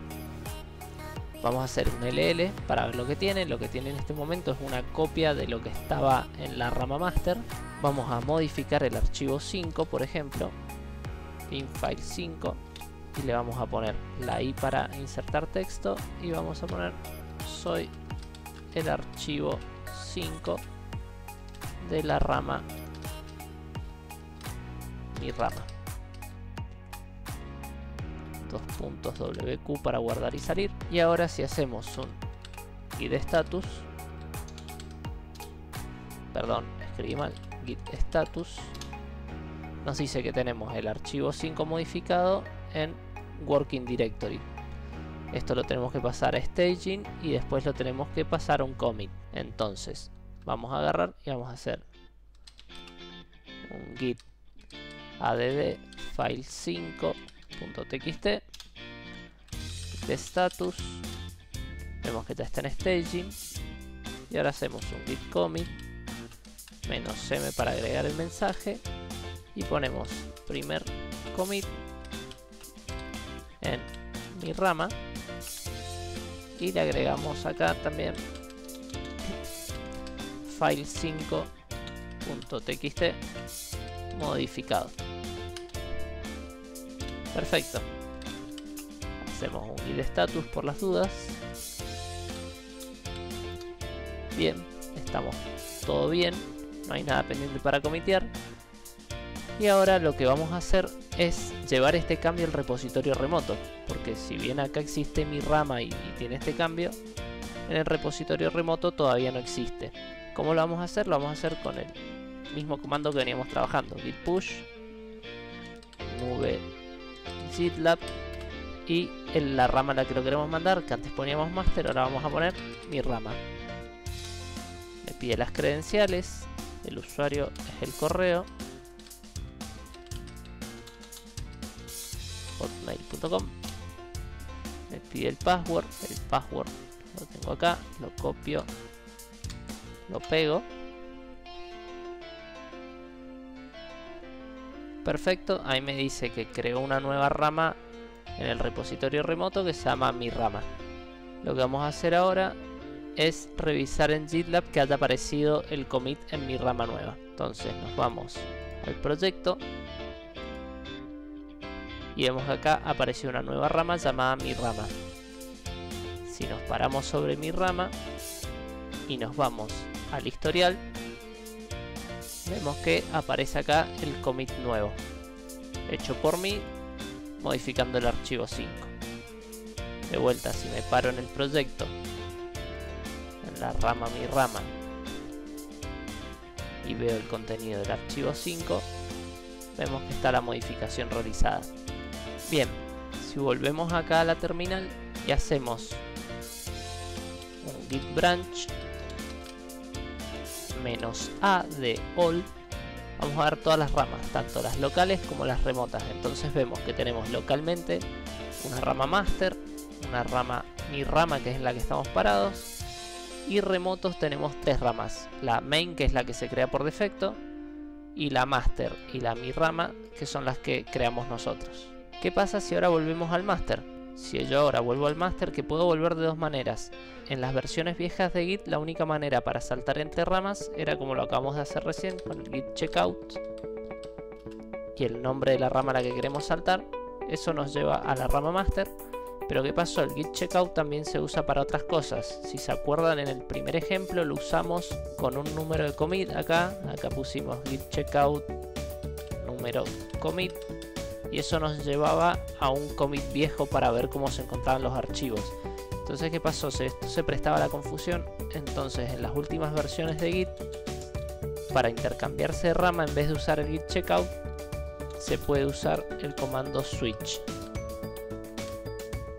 Vamos a hacer un LL para ver lo que tiene. Lo que tiene en este momento es una copia de lo que estaba en la rama master. Vamos a modificar el archivo 5, por ejemplo, infile 5, y le vamos a poner la I para insertar texto y vamos a poner soy el archivo 5 de la rama mi rama. .wq para guardar y salir. Y ahora si hacemos un git status, perdón, escribí mal, git status, nos dice que tenemos el archivo 5 modificado en working directory. Esto lo tenemos que pasar a staging y después lo tenemos que pasar a un commit. Entonces vamos a agarrar y vamos a hacer un git add file 5.txt de status, vemos que ya está en staging, y ahora hacemos un git commit -m para agregar el mensaje y ponemos primer commit en mi rama y le agregamos acá también file 5.txt modificado. Perfecto. Hacemos un git status por las dudas. Bien, estamos todo bien, no hay nada pendiente para comitear. Y ahora lo que vamos a hacer es llevar este cambio al repositorio remoto, porque si bien acá existe mi rama y tiene este cambio, en el repositorio remoto todavía no existe. ¿Cómo lo vamos a hacer? Lo vamos a hacer con el mismo comando que veníamos trabajando, git push nube GitLab, y en la rama a la que lo queremos mandar, que antes poníamos master, ahora vamos a poner mi rama. Me pide las credenciales, el usuario es el correo, hotmail.com, me pide el password lo tengo acá, lo copio, lo pego. Perfecto, ahí me dice que creó una nueva rama en el repositorio remoto que se llama mi rama. Lo que vamos a hacer ahora es revisar en GitLab que haya aparecido el commit en mi rama nueva. Entonces nos vamos al proyecto y vemos que acá apareció una nueva rama llamada mi rama. Si nos paramos sobre mi rama y nos vamos al historial, vemos que aparece acá el commit nuevo hecho por mí modificando el archivo 5. De vuelta, si me paro en el proyecto, en la rama mi rama, y veo el contenido del archivo 5, vemos que está la modificación realizada. Bien, si volvemos acá a la terminal y hacemos un git branch -a de all, vamos a ver todas las ramas, tanto las locales como las remotas. Entonces vemos que tenemos localmente una rama master, una rama mi rama, que es en la que estamos parados, y remotos tenemos 3 ramas: la main, que es la que se crea por defecto, y la master y la mi rama, que son las que creamos nosotros. ¿Qué pasa si ahora volvemos al master? Si yo ahora vuelvo al master, que puedo volver de dos maneras. En las versiones viejas de Git, la única manera para saltar entre ramas era como lo acabamos de hacer recién, con el git checkout y el nombre de la rama a la que queremos saltar. Eso nos lleva a la rama master. Pero ¿qué pasó? El git checkout también se usa para otras cosas. Si se acuerdan, en el primer ejemplo lo usamos con un número de commit. Acá pusimos git checkout número commit, y eso nos llevaba a un commit viejo para ver cómo se encontraban los archivos. Entonces, ¿qué pasó? Esto se prestaba a la confusión. Entonces, en las últimas versiones de Git, para intercambiarse de rama, en vez de usar el git checkout, se puede usar el comando switch,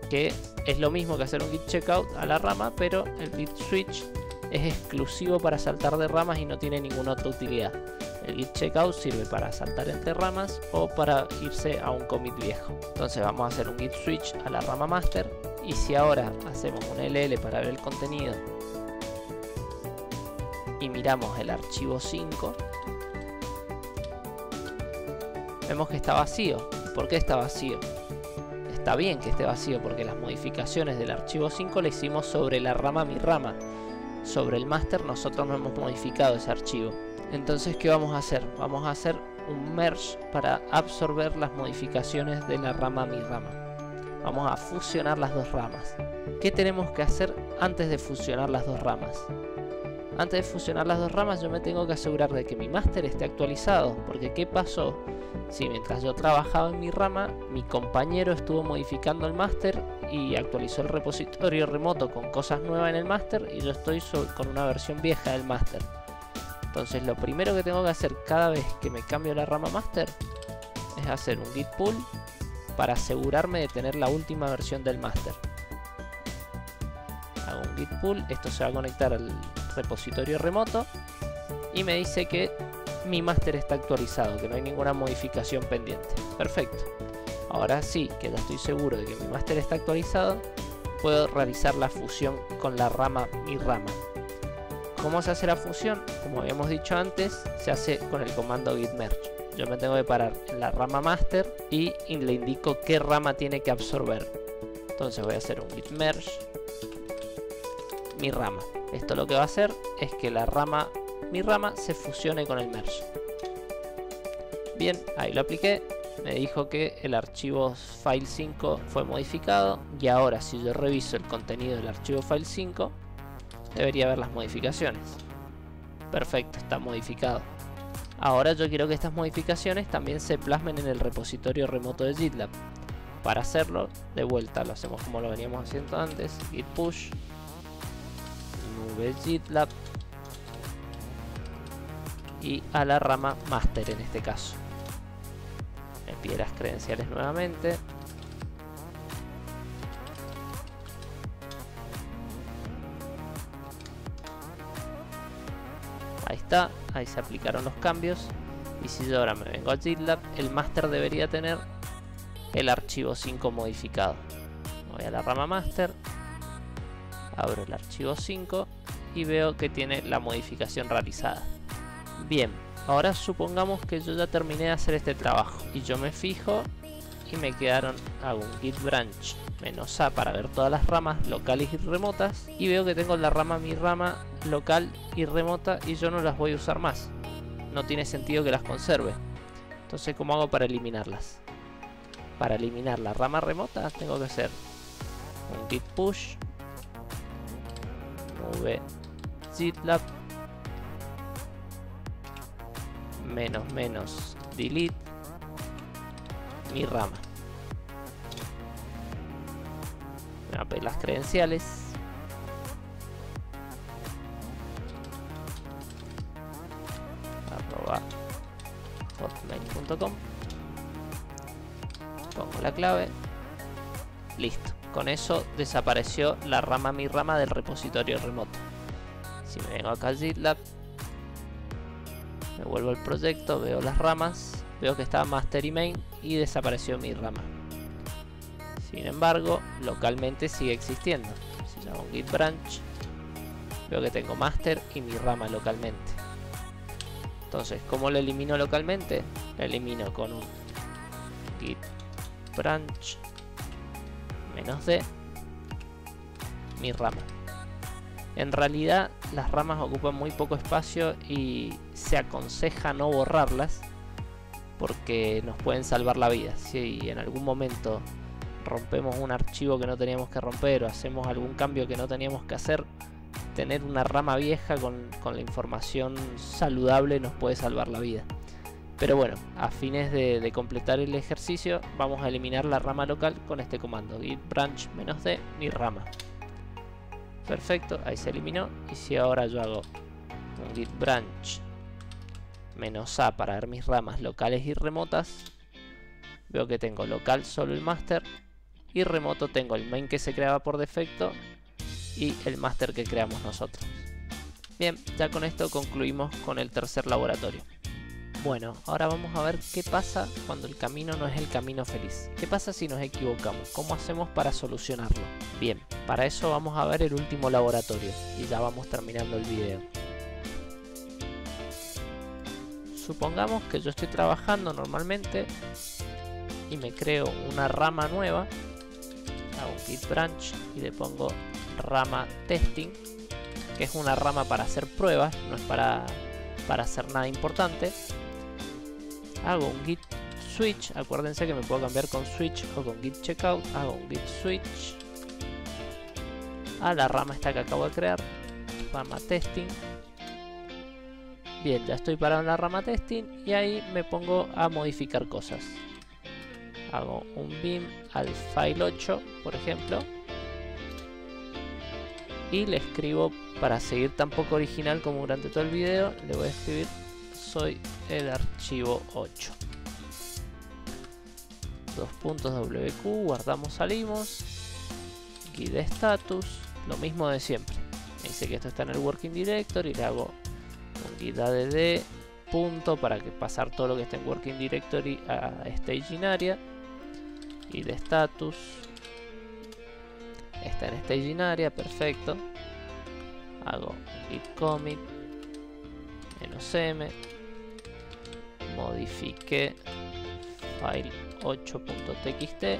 que es lo mismo que hacer un git checkout a la rama, pero el git switch es exclusivo para saltar de ramas y no tiene ninguna otra utilidad. El git checkout sirve para saltar entre ramas o para irse a un commit viejo. Entonces vamos a hacer un git switch a la rama master, y si ahora hacemos un ll para ver el contenido y miramos el archivo 5, vemos que está vacío. ¿Por qué está vacío? Está bien que esté vacío porque las modificaciones del archivo 5 le hicimos sobre la rama mi rama. Sobre el master nosotros no hemos modificado ese archivo. Entonces, ¿qué vamos a hacer? Vamos a hacer un merge para absorber las modificaciones de la rama mi rama. Vamos a fusionar las dos ramas. ¿Qué tenemos que hacer antes de fusionar las dos ramas? Antes de fusionar las dos ramas, yo me tengo que asegurar de que mi master esté actualizado. Porque ¿qué pasó? Si mientras yo trabajaba en mi rama, mi compañero estuvo modificando el master y actualizó el repositorio remoto con cosas nuevas en el master, y yo estoy con una versión vieja del master. Entonces, lo primero que tengo que hacer cada vez que me cambio la rama master es hacer un git pull para asegurarme de tener la última versión del master. Hago un git pull, esto se va a conectar al repositorio remoto y me dice que mi master está actualizado, que no hay ninguna modificación pendiente. Perfecto. Ahora sí, que ya estoy seguro de que mi master está actualizado, puedo realizar la fusión con la rama mi rama. ¿Cómo se hace la fusión? Como habíamos dicho antes, se hace con el comando git merge. Yo me tengo que parar en la rama master y le indico qué rama tiene que absorber. Entonces voy a hacer un git merge mi rama. Esto lo que va a hacer es que la rama mi rama se fusione con el merge. Bien, ahí lo apliqué. Me dijo que el archivo file 5 fue modificado, y ahora si yo reviso el contenido del archivo file 5, debería ver las modificaciones. Perfecto, está modificado. Ahora yo quiero que estas modificaciones también se plasmen en el repositorio remoto de GitLab. Para hacerlo, de vuelta lo hacemos como lo veníamos haciendo antes: git push nube GitLab y a la rama master en este caso. Me pide las credenciales nuevamente. Ahí está, ahí se aplicaron los cambios. Y si yo ahora me vengo a GitLab, el master debería tener el archivo 5 modificado. Voy a la rama master, abro el archivo 5 y veo que tiene la modificación realizada. Bien, ahora supongamos que yo ya terminé de hacer este trabajo y yo me fijo y me quedaron, hago un git branch -a para ver todas las ramas locales y remotas, y veo que tengo la rama mi rama local y remota y yo no las voy a usar más. No tiene sentido que las conserve. Entonces, ¿cómo hago para eliminarlas? Para eliminar la rama remota tengo que hacer un git push nube GitLab -- delete mi rama. Me va a pedir las credenciales. @hotmail.com. Pongo la clave. Listo. Con eso desapareció la rama mi rama del repositorio remoto. Si me vengo acá al GitLab, me vuelvo al proyecto, veo las ramas, veo que estaba master y main y desapareció mi rama. Sin embargo, localmente sigue existiendo. Si llamo git branch, veo que tengo master y mi rama localmente. Entonces, ¿cómo lo elimino localmente? Lo elimino con un git branch -d mi rama. En realidad las ramas ocupan muy poco espacio y se aconseja no borrarlas porque nos pueden salvar la vida. Si en algún momento rompemos un archivo que no teníamos que romper o hacemos algún cambio que no teníamos que hacer, tener una rama vieja con la información saludable nos puede salvar la vida. Pero bueno, a fines de completar el ejercicio, vamos a eliminar la rama local con este comando git branch -d mi rama. Perfecto, ahí se eliminó. Y si ahora yo hago un git branch -a para ver mis ramas locales y remotas, veo que tengo local solo el master y remoto tengo el main que se creaba por defecto y el master que creamos nosotros. Bien, ya con esto concluimos con el tercer laboratorio. Bueno, ahora vamos a ver qué pasa cuando el camino no es el camino feliz. ¿Qué pasa si nos equivocamos? ¿Cómo hacemos para solucionarlo? Bien, para eso vamos a ver el último laboratorio y ya vamos terminando el video. Supongamos que yo estoy trabajando normalmente y me creo una rama nueva. Hago un git branch y le pongo rama testing, que es una rama para hacer pruebas, no es para hacer nada importante. Hago un git switch, acuérdense que me puedo cambiar con switch o con git checkout. Hago un git switch a la rama esta que acabo de crear, rama testing. Bien, ya estoy parado en la rama testing y ahí me pongo a modificar cosas. Hago un beam al file 8, por ejemplo, y le escribo, para seguir tan poco original como durante todo el video, le voy a escribir soy el archivo 8. .wq, guardamos, salimos, git status, lo mismo de siempre. Me dice que esto está en el working directory, le hago un git add punto para que pasar todo lo que está en working directory a staging area. Git status está en staging area, perfecto. Hago un git commit -m, modifiqué file 8.txt.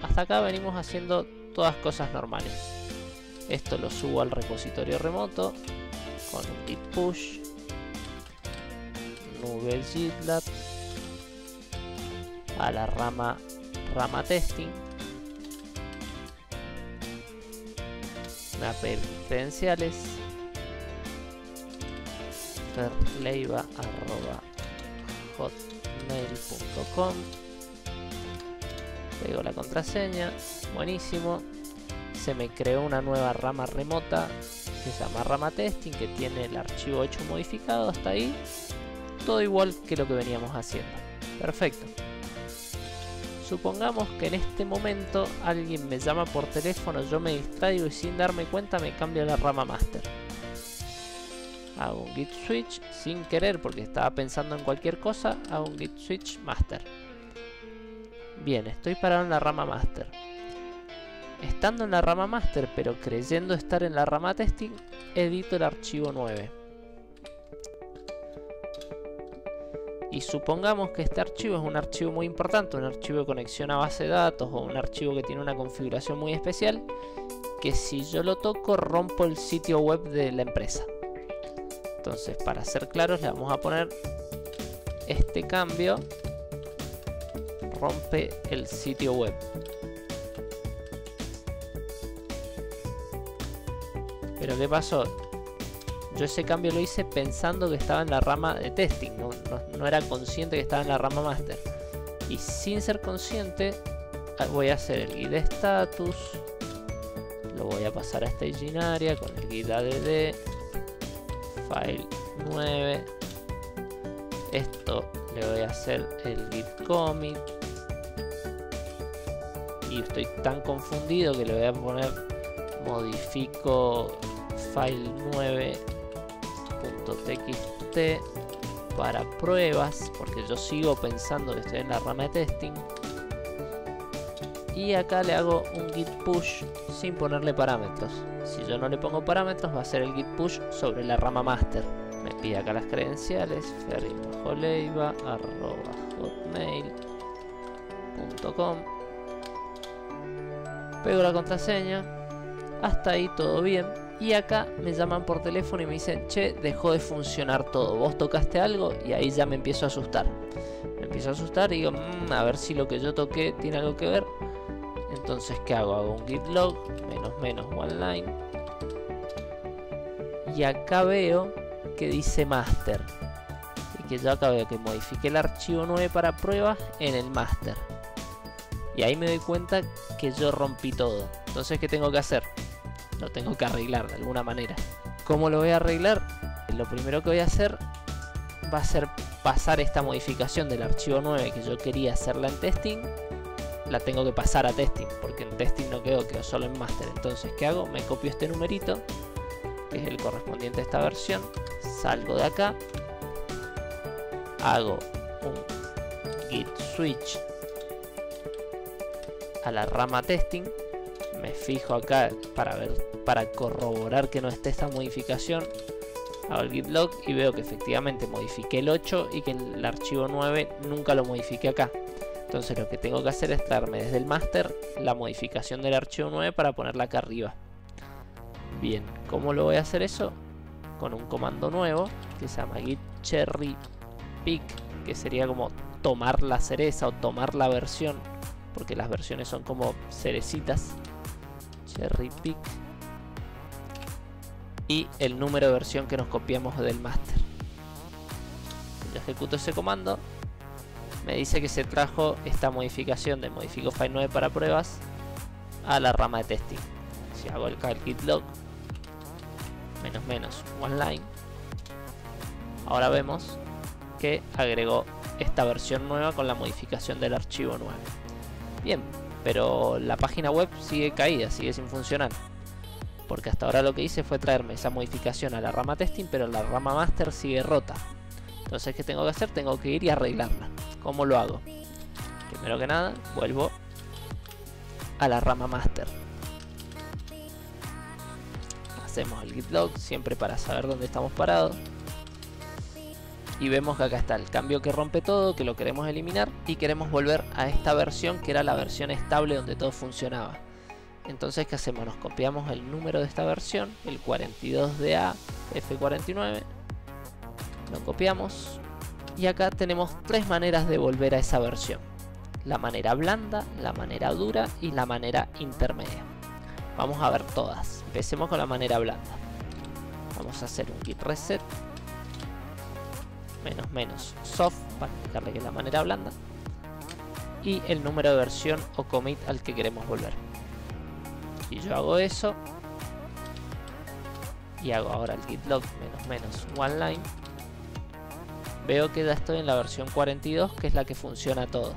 Hasta acá venimos haciendo todas cosas normales. Esto lo subo al repositorio remoto con un git push nube GitLab a la rama testing. Me va a pedir credenciales. ferleiva@hotmail.com. Pego la contraseña. Buenísimo. Se me creó una nueva rama remota que se llama rama testing, que tiene el archivo 8 modificado. Hasta ahí todo igual que lo que veníamos haciendo. Perfecto. Supongamos que en este momento alguien me llama por teléfono, yo me distraigo y sin darme cuenta me cambio la rama master. Hago un git switch sin querer porque estaba pensando en cualquier cosa. Hago un git switch master. Bien, estoy parado en la rama master. Estando en la rama master pero creyendo estar en la rama testing, edito el archivo 9 Y supongamos que este archivo es un archivo muy importante, un archivo de conexión a base de datos o un archivo que tiene una configuración muy especial, que si yo lo toco rompo el sitio web de la empresa. Entonces, para ser claros, le vamos a poner este cambio: rompe el sitio web. Pero ¿qué pasó? Yo ese cambio lo hice pensando que estaba en la rama de testing, no era consciente que estaba en la rama master. Y sin ser consciente, voy a hacer el git status, lo voy a pasar a staging area con el git add file 9. Esto le voy a hacer el git commit. Y estoy tan confundido que le voy a poner modifico file 9.txt para pruebas, porque yo sigo pensando que estoy en la rama de testing. Y acá le hago un git push sin ponerle parámetros. Si yo no le pongo parámetros, va a ser el git push sobre la rama master. Me pide acá las credenciales: ferry-leiva@hotmail.com. Pego la contraseña. Hasta ahí todo bien. Y acá me llaman por teléfono y me dicen: che, dejó de funcionar todo, vos tocaste algo. Y ahí ya me empiezo a asustar. Me empiezo a asustar y digo, a ver si lo que yo toqué tiene algo que ver. Entonces, ¿qué hago? Hago un git log -- one line. Y acá veo que dice master. Y que yo acá veo que modifiqué el archivo 9 para pruebas en el master. Y ahí me doy cuenta que yo rompí todo. Entonces, ¿qué tengo que hacer? Lo tengo que arreglar de alguna manera. ¿Cómo lo voy a arreglar? Lo primero que voy a hacer va a ser pasar esta modificación del archivo 9 que yo quería hacerla en testing. La tengo que pasar a testing, porque en testing no quedó solo en master. Entonces, ¿qué hago? Me copio este numerito, que es el correspondiente a esta versión. Salgo de acá. Hago un git switch a la rama testing. Me fijo acá para corroborar que no esté esta modificación. Hago el git log y veo que efectivamente modifiqué el 8 y que el archivo 9 nunca lo modifiqué acá. Entonces lo que tengo que hacer es traerme desde el master la modificación del archivo 9 para ponerla acá arriba. Bien, ¿cómo lo voy a hacer eso? Con un comando nuevo que se llama git cherry pick, que sería como tomar la cereza o tomar la versión, porque las versiones son como cerecitas. Cherry pick y el número de versión que nos copiamos del master. Yo ejecuto ese comando, me dice que se trajo esta modificación de modifico file 9 para pruebas a la rama de testing. Si hago el git log one line, ahora vemos que agregó esta versión nueva con la modificación del archivo 9. Bien, pero la página web sigue caída, sigue sin funcionar, porque hasta ahora lo que hice fue traerme esa modificación a la rama testing, pero la rama master sigue rota. Entonces, ¿qué tengo que hacer? Tengo que ir y arreglarla. ¿Cómo lo hago? Primero que nada, vuelvo a la rama master. Hacemos el git log, siempre para saber dónde estamos parados. Y vemos que acá está el cambio que rompe todo, que lo queremos eliminar. Y queremos volver a esta versión, que era la versión estable donde todo funcionaba. Entonces, ¿qué hacemos? Nos copiamos el número de esta versión, el 42DA F49. Lo copiamos. Y acá tenemos tres maneras de volver a esa versión: la manera blanda, la manera dura y la manera intermedia. Vamos a ver todas. Empecemos con la manera blanda. Vamos a hacer un git reset --soft para indicarle que es la manera blanda y el número de versión o commit al que queremos volver. Y yo hago eso y hago ahora el git log one line. Veo que ya estoy en la versión 42, que es la que funciona todo.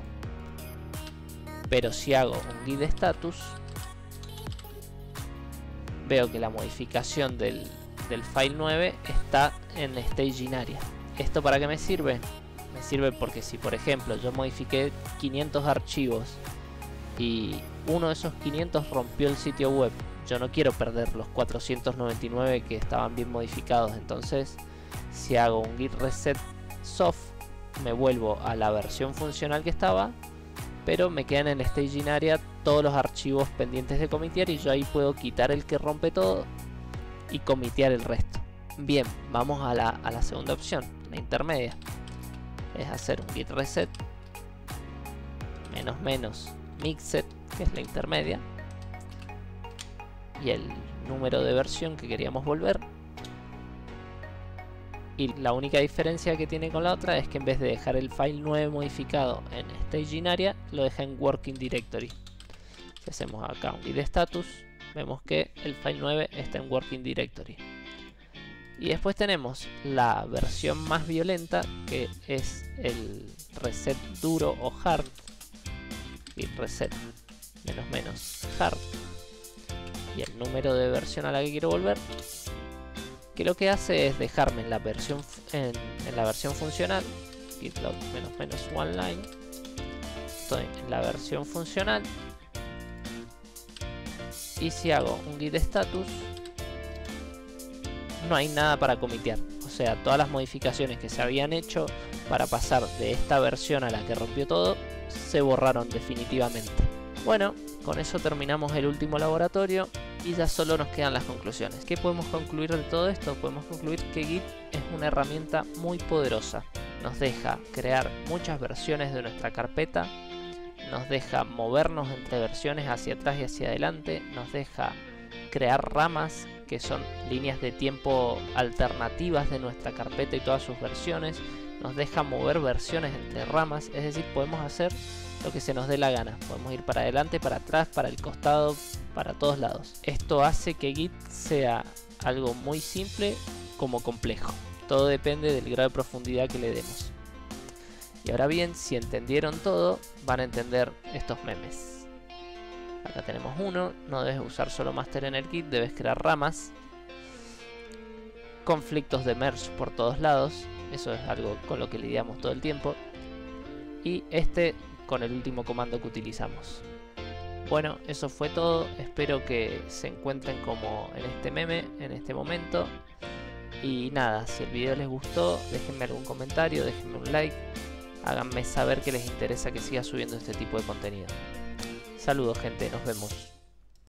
Pero si hago un git status, veo que la modificación del file 9 está en staging area. ¿Esto para qué me sirve? Me sirve porque si, por ejemplo, yo modifiqué 500 archivos y uno de esos 500 rompió el sitio web, yo no quiero perder los 499 que estaban bien modificados. Entonces, si hago un git reset soft, me vuelvo a la versión funcional que estaba, pero me quedan en el staging area todos los archivos pendientes de comitear y yo ahí puedo quitar el que rompe todo y comitear el resto. Bien, vamos a la segunda opción, la intermedia. Es hacer un git reset mixed, que es la intermedia, y el número de versión que queríamos volver. Y la única diferencia que tiene con la otra es que en vez de dejar el file 9 modificado en staging area, lo deja en working directory. Si hacemos acá un git status, vemos que el file 9 está en working directory. Y después tenemos la versión más violenta, que es el reset duro o hard, y reset -hard, y el número de versión a la que quiero volver, que lo que hace es dejarme en la versión funcional, git log -one line. Estoy en la versión funcional, y si hago un git status, no hay nada para comitear. O sea, todas las modificaciones que se habían hecho para pasar de esta versión a la que rompió todo se borraron definitivamente. Bueno, con eso terminamos el último laboratorio y ya solo nos quedan las conclusiones. ¿Qué podemos concluir de todo esto? Podemos concluir que Git es una herramienta muy poderosa. Nos deja crear muchas versiones de nuestra carpeta, nos deja movernos entre versiones hacia atrás y hacia adelante, nos deja crear ramas, que son líneas de tiempo alternativas de nuestra carpeta y todas sus versiones, nos deja mover versiones entre ramas, es decir, podemos hacer lo que se nos dé la gana, podemos ir para adelante, para atrás, para el costado, para todos lados. Esto hace que Git sea algo muy simple como complejo, todo depende del grado de profundidad que le demos. Y ahora bien, si entendieron todo, van a entender estos memes. Acá tenemos uno, no debes usar solo master en el Git, debes crear ramas. Conflictos de merge por todos lados, eso es algo con lo que lidiamos todo el tiempo. Y este con el último comando que utilizamos. Bueno, eso fue todo, espero que se encuentren como en este meme, en este momento. Y nada, si el video les gustó, déjenme algún comentario, déjenme un like, háganme saber que les interesa que siga subiendo este tipo de contenido. Saludos gente, nos vemos.